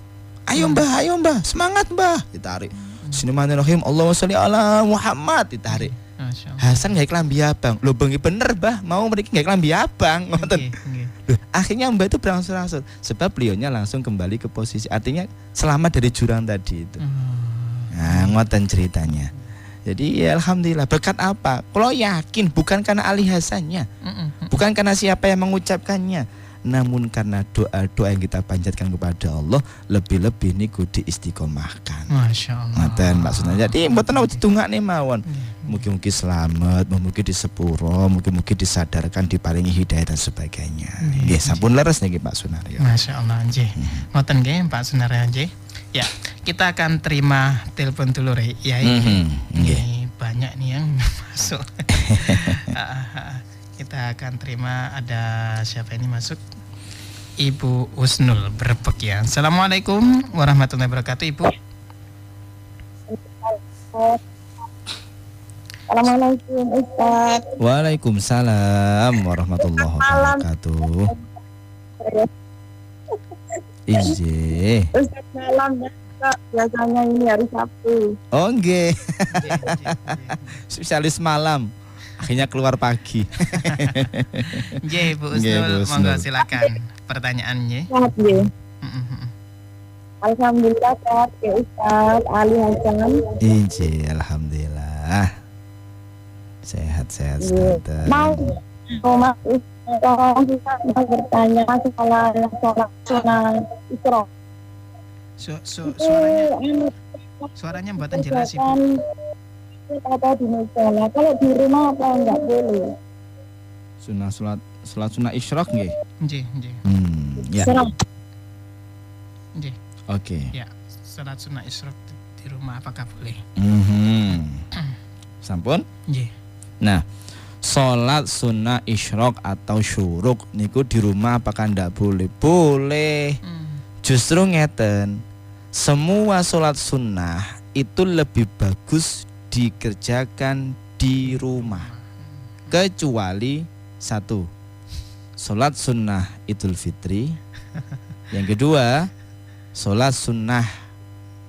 Ayo mbah, semangat mbah, ditarik. Bismillahirrahmanirrahim, Allahumma sholli ala Muhammad, ditarik. Hasan gak kelambi abang. Loh bengi bener mbah, mau mriki gak kelambi abang, ngoten. Loh, akhirnya mbah itu berangsur-angsur sebab beliaunya langsung kembali ke posisi, artinya selamat dari jurang tadi itu. Nah, ngoten ceritanya. Jadi ya alhamdulillah. Berkat apa? Kalau yakin bukan karena alihasannya, bukan karena siapa yang mengucapkannya, namun karena doa-doa yang kita panjatkan kepada Allah, lebih-lebih niku diistiqomahkan. Masya Allah. Ngaten maksudnya. Jadi mboten awet didongakne mawon. Mugi-mugi selamat, mugi disepuro, mugi-mugi disadarkan, diparingi hidayah dan sebagainya. Nggih, sampun leres niki Pak Sunario. Masya Allah, nggih. Ngoten nggih Pak Sunario nggih. Ya, kita akan terima telepon dulu ya. Nggih. Ini banyak nih yang masuk. Kita akan terima, ada siapa ini masuk? Ibu Usnul Brebek ya. Assalamualaikum warahmatullahi wabarakatuh, Ibu. Assalamualaikum Ustaz. Waalaikumsalam warahmatullahi wabarakatuh. Iya. Ustaz malam ya, Kak. Biasanya ini hari Sabtu. Oh nggih. Spesialis malam. Akhirnya keluar pagi. Nggih, Bu Nggih, Bu Usnul, Usnul. monggo silakan pertanyaannya. Sehat ya. Alhamdulillah sehat ya Ustaz. Ali Hasan. Iya, alhamdulillah. Sehat-sehat Iya. Ustaz. Mau Mas Ustaz mau bertanya soal sholat sunnah Isra. Suaranya buatan jelas, Ibu. Apa di musola? Kalau di rumah apa enggak boleh? Salat sunah isyraq nggih. Nggih, nggih. Ya. Serang. Nggih. Oke. Ya, salat sunnah isyraq di rumah apakah boleh? Sampun? Nggih. Nah, salat sunnah isyraq atau syuruk niku di rumah apakah ndak boleh? Boleh. Justru ngeten. Semua salat sunnah itu lebih bagus dikerjakan di rumah. Kecuali satu, salat sunnah Idul Fitri. Yang kedua, salat sunnah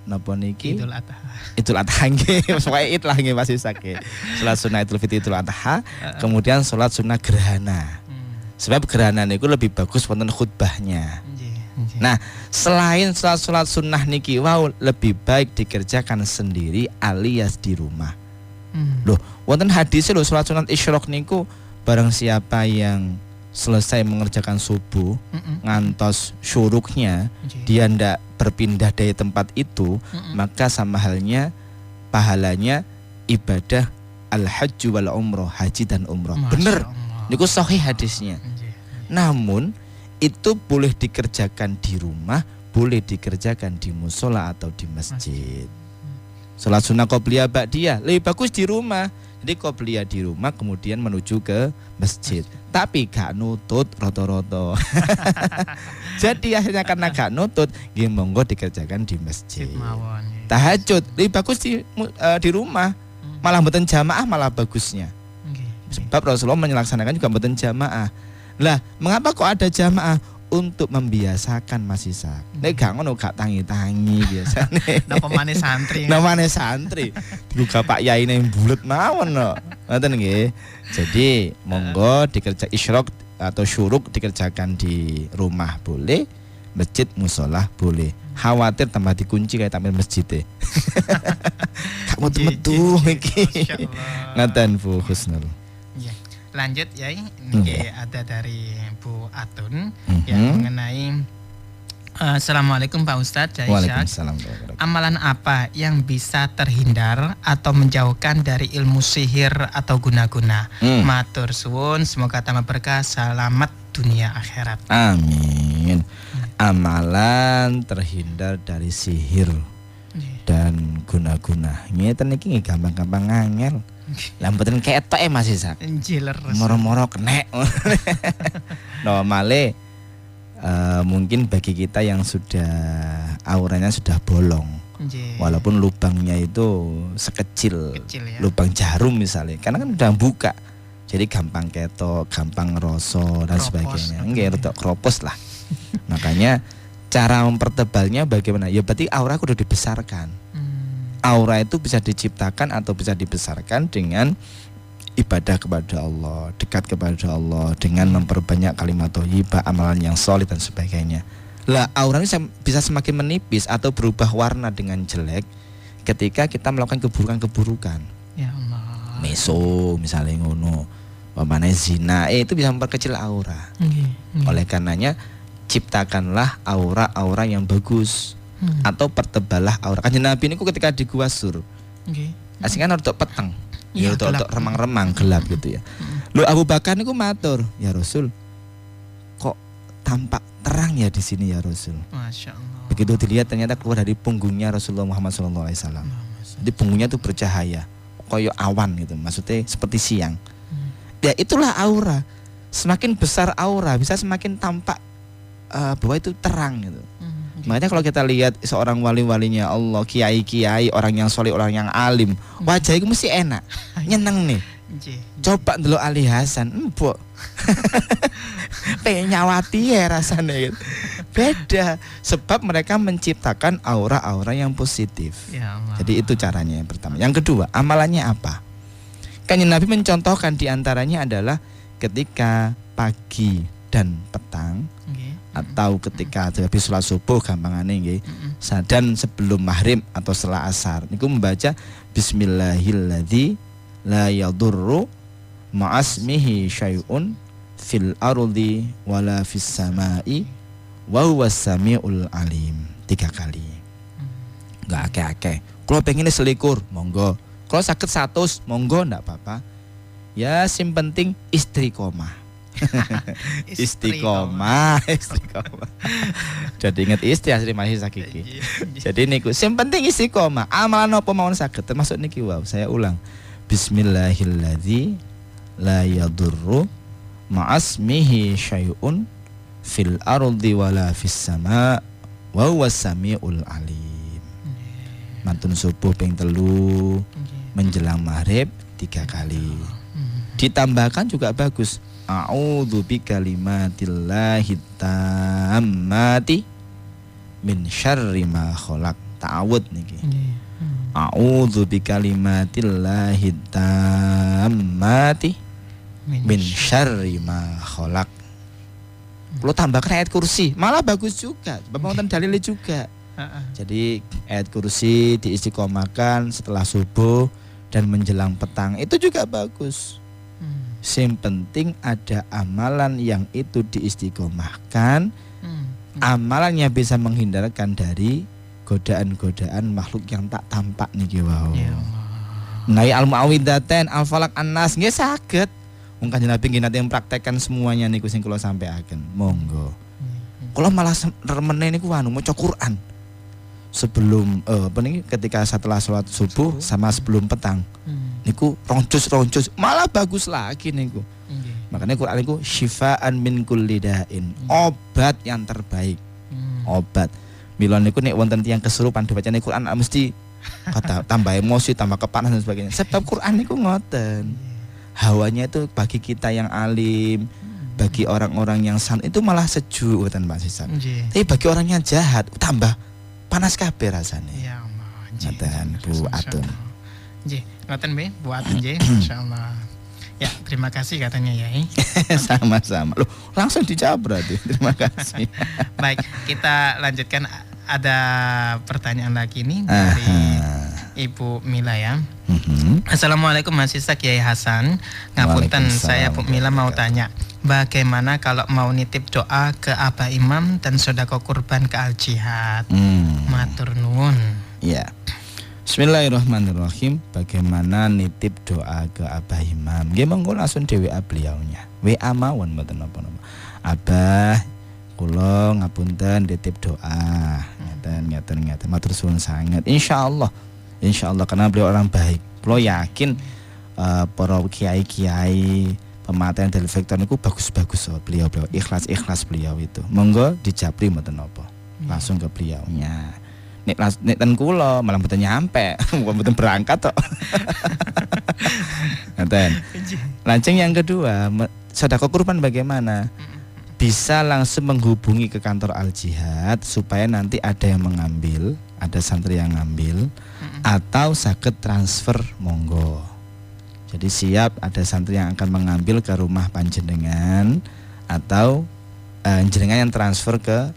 napa niki? Idul Adha. Idul Adha nggih, pokoke id lah nggih pasti sakit. Salat sunnah Idul Fitri, Idul Adha, kemudian salat sunnah gerhana. Sebab gerhana niku lebih bagus wonten khutbahnya. Nah, selain salat sunnah niki wow lebih baik dikerjakan sendiri alias di rumah. Loh, wonten hadisnya loh salat sunnah isyraq niku barang siapa yang selesai mengerjakan subuh ngantos syuruknya dia ndak berpindah dari tempat itu, maka sama halnya pahalanya ibadah al-hajj wal umroh, haji dan umroh. Bener. Niku sahih hadisnya. Namun itu boleh dikerjakan di rumah, boleh dikerjakan di musola atau di masjid. Salat sunnah qobliyah ba'diyah lebih bagus di rumah. Jadi qobliyah di rumah kemudian menuju ke masjid. Tapi gak nutut roto-roto. Jadi akhirnya karena gak nutut, nggih monggo dikerjakan di masjid. Tahajud lebih bagus di rumah. Malah mboten jamaah malah bagusnya. Sebab Rasulullah melaksanakan juga mboten jamaah. Lah, mengapa kok ada jamaah? Untuk membiasakan Mas Isa. Nek gak ngono gak tangi-tangi biasane. Napa maneh santri. Namane santri. Dibuka Pak Yai yang bulet mawon no. Ngoten nggih. Jadi monggo dikerja isyraq atau syuruk dikerjakan di rumah boleh, masjid musola boleh. Khawatir tambah dikunci kayak tampil masjid deh. Gak metu-metu iki. Ngoten Bu Husnul. Lanjut ya, ini ada dari Bu Atun yang mengenai Assalamualaikum Pak Ustadz Jai Waalaikumsalam. Amalan apa yang bisa terhindar atau menjauhkan dari ilmu sihir atau guna-guna? Matur suwun, semoga tambah berkah, selamat dunia akhirat. Amin. Amalan terhindar dari sihir dan guna-guna. Ngeten iki gampang-gampang angel. Lah mboten ketok Mas Isa. Jiler. Moro-moro kenek. No, male mungkin bagi kita yang sudah auranya sudah bolong. Walaupun lubangnya itu sekecil ya. Lubang jarum misalnya. Karena kan udah buka. Jadi gampang ketok, gampang ngeroso dan sebagainya. Nggih, rada kropos lah. Makanya cara mempertebalnya bagaimana? Ya berarti aura kudu dibesarkan. Aura itu bisa diciptakan atau bisa dibesarkan dengan ibadah kepada Allah, dekat kepada Allah, dengan memperbanyak kalimat thayyibah, amalan yang solid dan sebagainya. Lah aura ini bisa semakin menipis atau berubah warna dengan jelek ketika kita melakukan keburukan-keburukan. meso misalnya ngono, umpamanya zina, itu bisa memperkecil aura. Oleh karenanya ciptakanlah aura-aura yang bagus, atau pertebalah aura. Kanjeng Nabi niku ketika di Gua Sur, asing kan untuk peteng, ya untuk remang-remang gelap gitu ya. Lu Abu Bakar niku matur, ya Rasul, kok tampak terang ya di sini ya Rasul. Masya Allah. Begitu dilihat ternyata keluar dari punggungnya Rasulullah Muhammad SAW. Jadi punggungnya itu bercahaya, koyo awan gitu, maksudnya seperti siang. Ya itulah aura. Semakin besar aura bisa semakin tampak bahwa itu terang gitu. Makanya kalau kita lihat seorang wali-walinya Allah, kiai-kiai, orang yang soleh, orang yang alim, wajahnya itu mesti enak, nyeneng nih. Coba dulu Ali Hasan, empuk, pengen nyawati ya rasanya gitu. Beda, sebab mereka menciptakan aura-aura yang positif. Ya Allah. Jadi itu caranya yang pertama. Yang kedua, amalannya apa? Kanjeng Nabi mencontohkan diantaranya adalah ketika pagi dan petang, atau ketika habis sholat subuh gampangane nggih, dan sebelum maghrib atau setelah asar niku membaca bismillahilladzi la yadurru ma'asmihi syai'un fil ardi wala fis samai wa huwas samiul alim 3 kali. Enggak akeh-akeh. Kalau pengen selikur monggo, kalau sakit 100 monggo ndak apa-apa. Ya sim penting istiqomah. Istiqomah. Jadi ingat istri asli masih sakiki. Jadi niku sing penting istiqomah. Amalan apa mawon saged termasuk niki wow. Saya ulang. Bismillahilladzi la yadurru ma'asmihi syai'un fil ardi wala fis sama wa huwas samiul alim. Mantun subuh ping 3, menjelang maghrib 3 kali. Ditambahkan juga bagus. A'udzu bikalimatillahi tammati min syarri ma khalaq. Ta'awud niki. A'udzu bikalimatillahi tammati min syarri ma khalaq. Kalau tambahkan ayat kursi, malah bagus juga. Bapak dalilnya juga. Jadi ayat kursi diistiqomahkan setelah subuh dan menjelang petang, itu juga bagus. Yang penting ada amalan yang itu diistiqomahkan, amalannya bisa menghindarkan dari godaan-godaan makhluk yang tak tampak niki wau. Nai al-muawwidzatain, al-falaq, an-nas nggih saged. Wong Kanjeng Nabi nggih nate praktekkan semuanya niku sing kula sampaiaken. Monggo. Kula malah remene niku anu maca Quran. Sebelum ketika setelah sholat subuh sama sebelum petang. Niku roncus malah bagus lagi niku. Makanya Quran niku syifaan min kulli dain, obat yang terbaik. Obat. Mila niku nek wonten tiyang kesurupan dibacane Quran mesti kata tambah emosi, tambah kepanasan dan sebagainya. Sebab Quran niku ngoten. Hawanya itu bagi kita yang alim, bagi orang-orang yang san itu malah sejuk ngoten Pak Sisan. Tapi bagi orang yang jahat tambah panas kabeh rasane. Ya Allah. Ngoten Bu Atun. Nggih, ngoten nggih, Bu Atun nggih, masyaallah. Ya, terima kasih katanya Yai. Sama-sama. Loh, langsung dijawab berarti. Terima kasih. Baik, kita lanjutkan. Ada pertanyaan lagi nih dari Ibu Mila ya. Assalamualaikum Mas Isak, Yai Hasan. Ngapunten, saya Bu Mila mau tanya, bagaimana kalau mau nitip doa ke Abah Imam dan sodako kurban ke Al Jihad? Matur nuwun. Ya. Bismillahirrahmanirrahim. Bagaimana nitip doa ke Abah Imam? Nggih monggo langsung di WA beliaunya. WA mawon mboten napa-napa. Abah, kula ngapunten nitip doa. Ngeten. Matur suwun sanget. Insyaallah karena beliau orang baik. Kula yakin para kiai-kiai pemateri televektor niku bagus-bagus beliau ikhlas beliau itu. Monggo dijapri mboten napa. Langsung ke beliaunya. Nek ten kula malah mboten nyampe, mboten berangkat tok. Ngaten. Lanceng yang kedua, sedekah kurban bagaimana? Bisa langsung menghubungi ke kantor Al Jihad supaya nanti ada yang mengambil, ada santri yang ngambil, atau sakit transfer monggo. Jadi siap ada santri yang akan mengambil ke rumah panjenengan atau jenengan yang transfer ke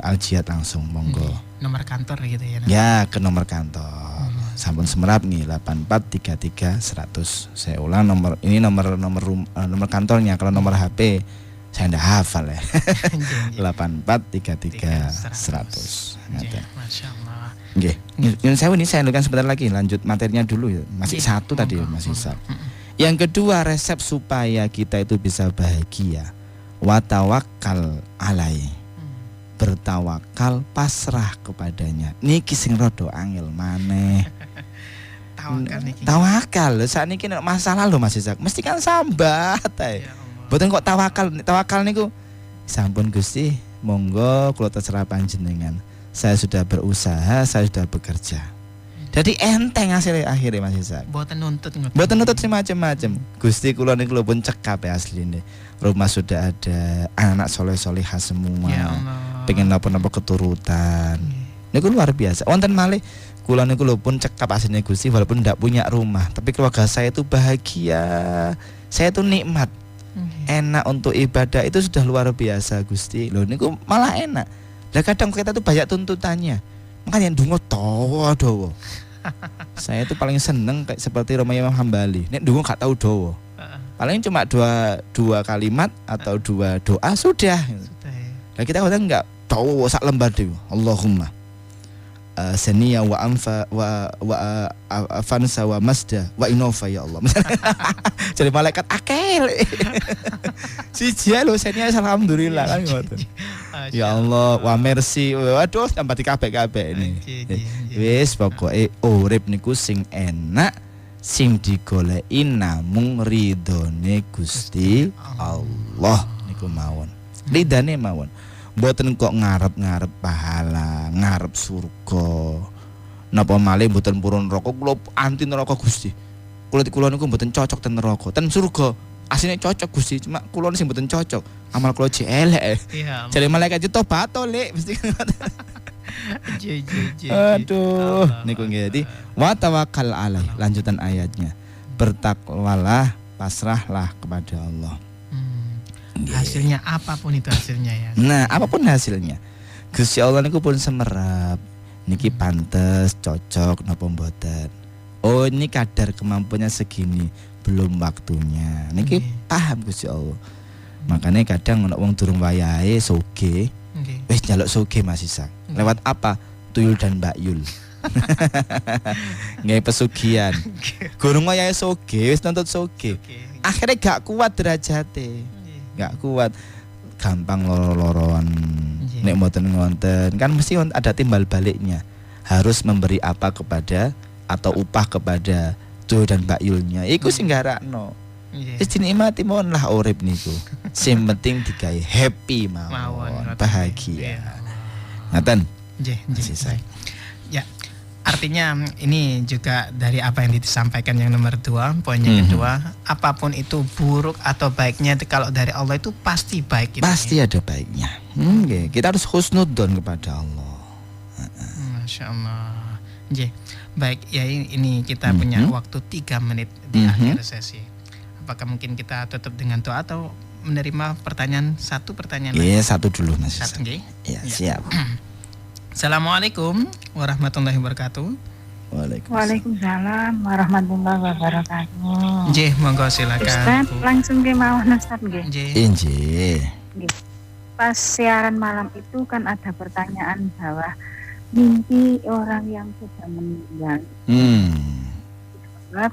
Al Jihad langsung monggo. Nomor kantor gitu ya. Ya, ke nomor kantor. sampun semerap nih 8433 100. Saya ulang nomor ini nomor kantornya. Kalau nomor HP saya ndak hafal ya. 8433 100. Ngaten. Masya Allah. Nggih. Nyun sewu ini saya lanjutkan sebentar lagi, lanjut materinya dulu ya. Masih Nggih, satu tadi monggo, masih monggo. satu. Yang kedua, resep supaya kita itu bisa bahagia. Wa tawakkal alai. Bertawakal, pasrah kepadanya. Niki sing rada angel maneh. Tawakal niki. Tawakal lho, saat niki nek masalah lho Mas Isak, mesti kan sambat ae. Ya Allah. Mboten kok tawakal. Tawakal niku sampun Gusti, monggo kula terserah panjenengan. Saya sudah berusaha, saya sudah bekerja. Jadi enteng hasilnya akhirnya Mas Isak. Mboten nuntut ngoten. Mboten nuntut macam-macam. Gusti kula niku lho pun cekap ya asline. Rumah sudah ada, anak soleh-solehah semua. Ya Allah. Pengen napa-napa keturutan. Niku luar biasa. Wonten malih kula niku lho pun cekap asline Gusti walaupun ndak punya rumah, tapi keluarga saya itu bahagia. Saya itu nikmat. Enak untuk ibadah itu sudah luar biasa Gusti. Loh niku malah enak. Lah kadang kita tuh banyak tuntutannya. Makanya ndonga dawa-dawa. Saya itu paling seneng kayak seperti Romawi Imam Hambali. Nek ndonga gak tahu dawa. Paling cuma dua kalimat atau dua doa sudah. Lah kita kadang enggak dawa sak lembar dewe. Allahumma saniya wa anfa wa afansa wa masda wa inova ya Allah. Jadi malaikat akil. Siji lho senia alhamdulillah kan ngoten. Ya Allah wa mercy. Waduh tambah dikabeh-kabeh ini. Wis pokoke urip niku sing enak, sing digoleki namung ridhone Gusti Allah niku mawon. Ridane mawon. Mboten kok ngarep-ngarep pahala, ngarep surga. Napa malih mboten purun neraka, kula anti neraka Gusti. Kula niku mboten cocok ten neraka, ten surga. Asline cocok Gusti, cuma kula sing mboten cocok. Amal kula jek elek. Iya. Jare malaikat itu tobat to, Lek, mesti. Aduh, niku nggih. Jadi wa tawakkal alai, lanjutan ayatnya. Bertakwalah, pasrahlah kepada Allah. Hasilnya apapun itu hasilnya ya. Nah, apapun hasilnya, Gusti Allah niku pun semerap. Niki pantes, cocok napa mboten. Oh, ini kadar kemampuannya segini, belum waktunya. Niki paham Gusti Allah. Makanya kadang ana wong durung wayahe soge, wis njaluk soge Mas Isak. Lewat apa? Tuyul dan Mbak Yul. Nggih pesugihan. Gurung wayahe soge, wis nuntut soge. Akhirnya gak kuat derajate. Gak kuat, gampang loro-loroan. Nek mboten ngonten kan mesti ada timbal baliknya. Harus memberi apa kepada atau upah kepada Tuyul dan Mbak Yulnya. Iku sing garakno. Wis dinikmati mawon lah urip niku. Sing penting digawe happy mawon, bahagia. Ngaten. Nggih, nggih. Ya. Artinya ini juga dari apa yang disampaikan yang nomor 2, poin yang kedua, apapun itu buruk atau baiknya kalau dari Allah itu pasti baik. Pasti ada baiknya. Okay. Kita harus husnudzon kepada Allah. Masya Allah. Baik, ya ini kita punya waktu 3 menit di akhir sesi. Apakah mungkin kita tutup dengan doa atau menerima satu pertanyaan lagi? Iya, satu dulu Mas. Satu, nggih. Iya, siap. Assalamualaikum warahmatullahi wabarakatuh. Waalaikumsalam warahmatullahi wabarakatuh. Nggih, monggo silakan. Ustaz, langsung ke mawon Ustaz nggih. Nggih. Pas siaran malam itu kan ada pertanyaan bahwa mimpi orang yang sudah meninggal. Sebab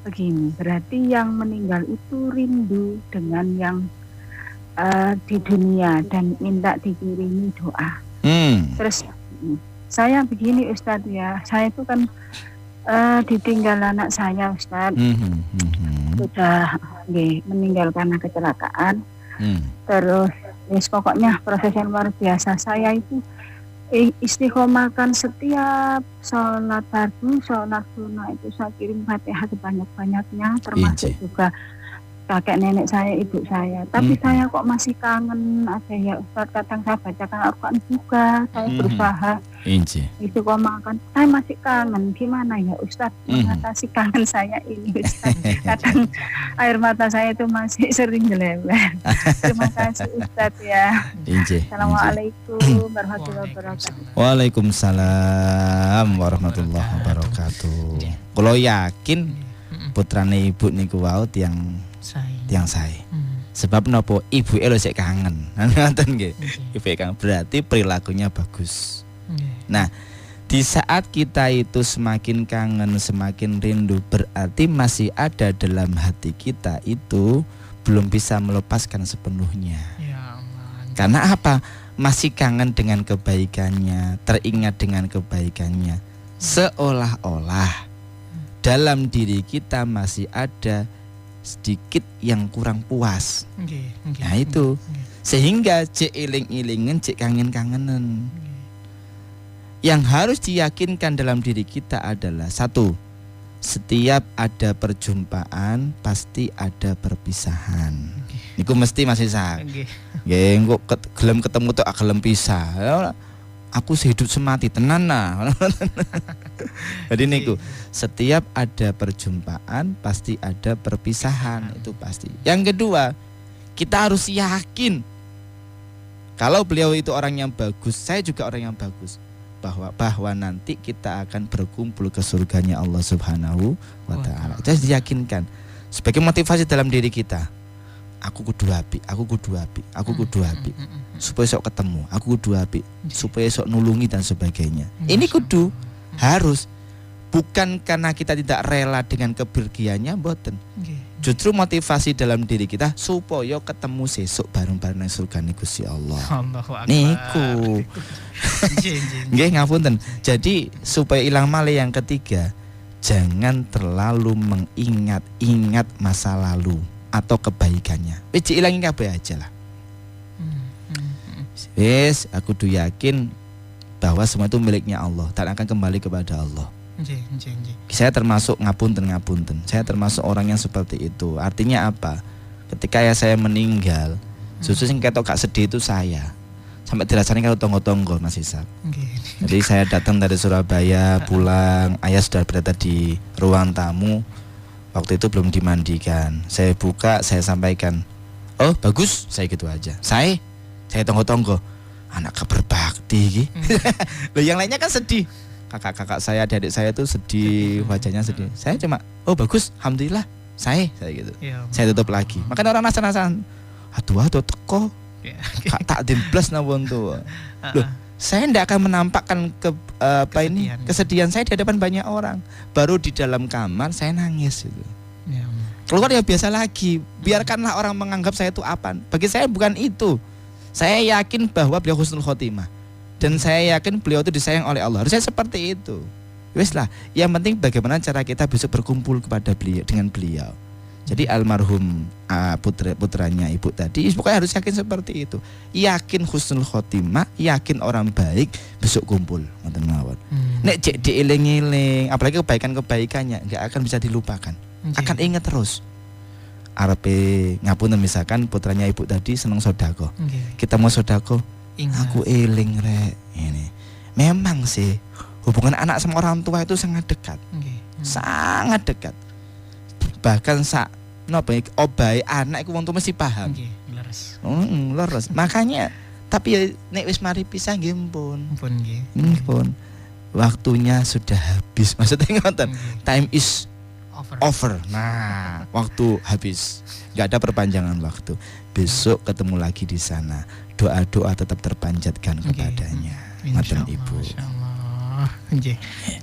begini, berarti yang meninggal itu rindu dengan yang di dunia dan minta dikirimi doa. Terus saya begini Ustadz ya, saya itu kan ditinggal anak saya Ustadz, sudah meninggal karena kecelakaan. Terus pokoknya proses yang luar biasa. Saya itu istiqomahkan setiap sholat fardu, sholat sunnah itu saya kirim Fatihah sebanyak-banyaknya, termasuk juga kakek nenek saya, ibu saya. Tapi saya kok masih kangen aja ya Ustaz. Kadang saya bacakan Al-Quran juga, saya berusaha itu kok makan. Saya masih kangen. Gimana ya Ustaz mengatasi kangen saya ini Ustaz? Kadang air mata saya itu masih sering jelewer. Terima kasih Ustaz ya. Assalamualaikum warahmatullahi wabarakatuh. Waalaikumsalam warahmatullahi wabarakatuh. Kalau yakin putrane ibu niku wau tiang saya. Sebab nopo ibu elo sik kangen. Ngoten nggih. Ibu kangen berarti perilakunya bagus. Nah, di saat kita itu semakin kangen, semakin rindu, berarti masih ada dalam hati kita itu belum bisa melepaskan sepenuhnya. Karena apa? Masih kangen dengan kebaikannya, teringat dengan kebaikannya. Seolah-olah dalam diri kita masih ada sedikit yang kurang puas. Nah itu sehingga cek iling-ilingen, cek kangen-kangenan. Yang harus diyakinkan dalam diri kita adalah satu, setiap ada perjumpaan pasti ada perpisahan. Niku mesti masih sah. Nggih, kok gelem ketemu tok gelem pisah. Aku sehidup semati tenan nah. Jadi niku setiap ada perjumpaan pasti ada perpisahan, itu pasti. Yang kedua, kita harus yakin kalau beliau itu orang yang bagus, saya juga orang yang bagus, bahwa nanti kita akan berkumpul ke surganya Allah Subhanahu wa taala. Jadi diyakinkan sebagai motivasi dalam diri kita. Aku kudu apik, supaya sok ketemu, aku kudu apik, supaya sok nulungi dan sebagainya. Ini kudu harus, bukan karena kita tidak rela dengan kepergiannya, mboten. Justru motivasi dalam diri kita supaya ketemu sesuk bareng-bareng nang surgane Gusti Allah. Niku. Nggih ngapunten. Jadi supaya ilang malih yang ketiga, jangan terlalu mengingat-ingat masa lalu atau kebaikannya. Wis diilangi kabeh aja lah. Wis aku tuh yakin bahwa semua itu miliknya Allah dan akan kembali kepada Allah. Saya termasuk ngapunten. Saya termasuk orang yang seperti itu. Artinya apa? Ketika ya saya meninggal, justru sing ketok gak sedih itu saya. Sampai dirasani kalau tonggo-tonggo Mas Ishak. Jadi saya datang dari Surabaya, pulang, ayah sudah berada di ruang tamu. Waktu itu belum dimandikan. Saya buka, saya sampaikan, "Oh, bagus." Saya gitu aja. Saya tonggo-tonggo. Anak berbakti gitu. Loh yang lainnya kan sedih. Kakak-kakak saya, adik-adik saya tuh sedih, wajahnya sedih. Saya cuma, "Oh, bagus, alhamdulillah." Saya gitu. Saya tutup lagi. Makanya orang nasan-nasan, aduh teko. Kak tak dimblas nawon tuh. Loh, saya tidak akan menampakkan kesedihan saya di hadapan banyak orang. Baru di dalam kamar saya nangis gitu. Keluar ya biasa lagi. Biarkanlah orang menganggap saya itu apa. Bagi saya bukan itu. Saya yakin bahwa beliau husnul khotimah. Dan saya yakin beliau itu disayang oleh Allah. Harusnya seperti itu. Wes lah. Yang penting bagaimana cara kita besok berkumpul dengan beliau. Jadi almarhum putranya ibu tadi, pokoknya harus yakin seperti itu. Yakin husnul khotimah, yakin orang baik, besok kumpul. Nek cek dieling-eling, apalagi kebaikan-kebaikannya nggak akan bisa dilupakan. Akan ingat terus. Arepe ngapunten misalkan putranya ibu tadi seneng sodako. Kita mau sodako, aku eling rek. Ini memang sih hubungan anak sama orang tua itu sangat dekat. Sangat dekat. Bahkan obai anak iku wong tuwa mesti paham. Leres. Makanya tapi nek wis mari pisah nggih pun. Waktunya sudah habis. Maksudnya ngoten. Time is over. Nah, waktu habis. Enggak ada perpanjangan waktu. Besok ketemu lagi di sana. Doa-doa tetap terpanjatkan kepadanya. Ngoten Ibu. Nggih.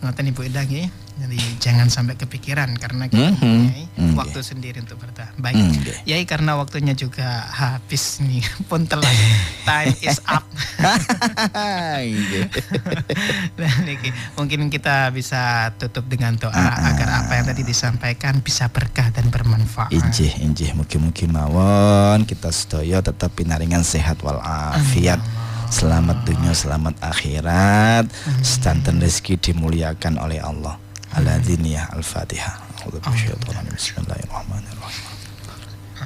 Ngoten Ibu Ida nggih. Jadi jangan sampai kepikiran karena kita mempunyai waktu sendiri untuk bertahan. Baik, Yai karena waktunya juga habis nih, pun telat. Time is up. Mungkin kita bisa tutup dengan doa agar apa yang tadi disampaikan bisa berkah dan bermanfaat. Injih, mugi-mugi mawon kita sedaya tetap pinaringan sehat wal afiat. Selamat dunia, selamat akhirat. Sedanten rezeki dimuliakan oleh Allah. Al-Adziniyah Al-Fatihah. Bismillahirrahmanirrahim.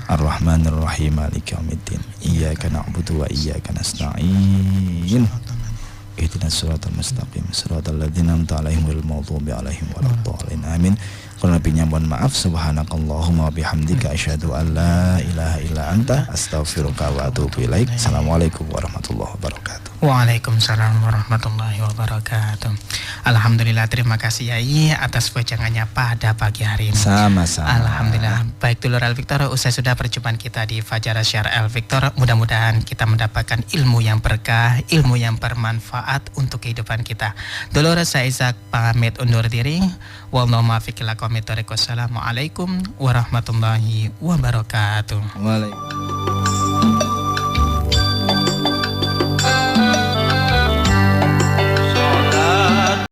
Ar-Rahmanir Rahim Maliki Yaumiddin. Iyyaka na'budu wa iyyaka nasta'in. Ihdinas siratal mustaqim siratal ladzina an'amta 'alaihim ghairil maghdubi 'alaihim waladdallin. Amin. Kurang lebihnya mohon maaf. Subhanakallahumma wa bihamdika asyhadu an la ilaha illa anta astaghfiruka wa atubu ilaik. Assalamualaikum warahmatullahi wabarakatuh. Waalaikumsalam warahmatullahi wabarakatuh. Alhamdulillah, terima kasih Yai atas wejangannya pada pagi hari ini. Sama-sama. Alhamdulillah. Baik dulur El Victor, usai sudah perjumpaan kita di Fajar Syar El Victor, mudah-mudahan kita mendapatkan ilmu yang berkah, ilmu yang bermanfaat untuk kehidupan kita. Dulur, saya Izak pamit undur diri. Wallahu muwaffiq ila aqwamit thoriq. Wassalamualaikum warahmatullahi wabarakatuh. Waalaikumsalam.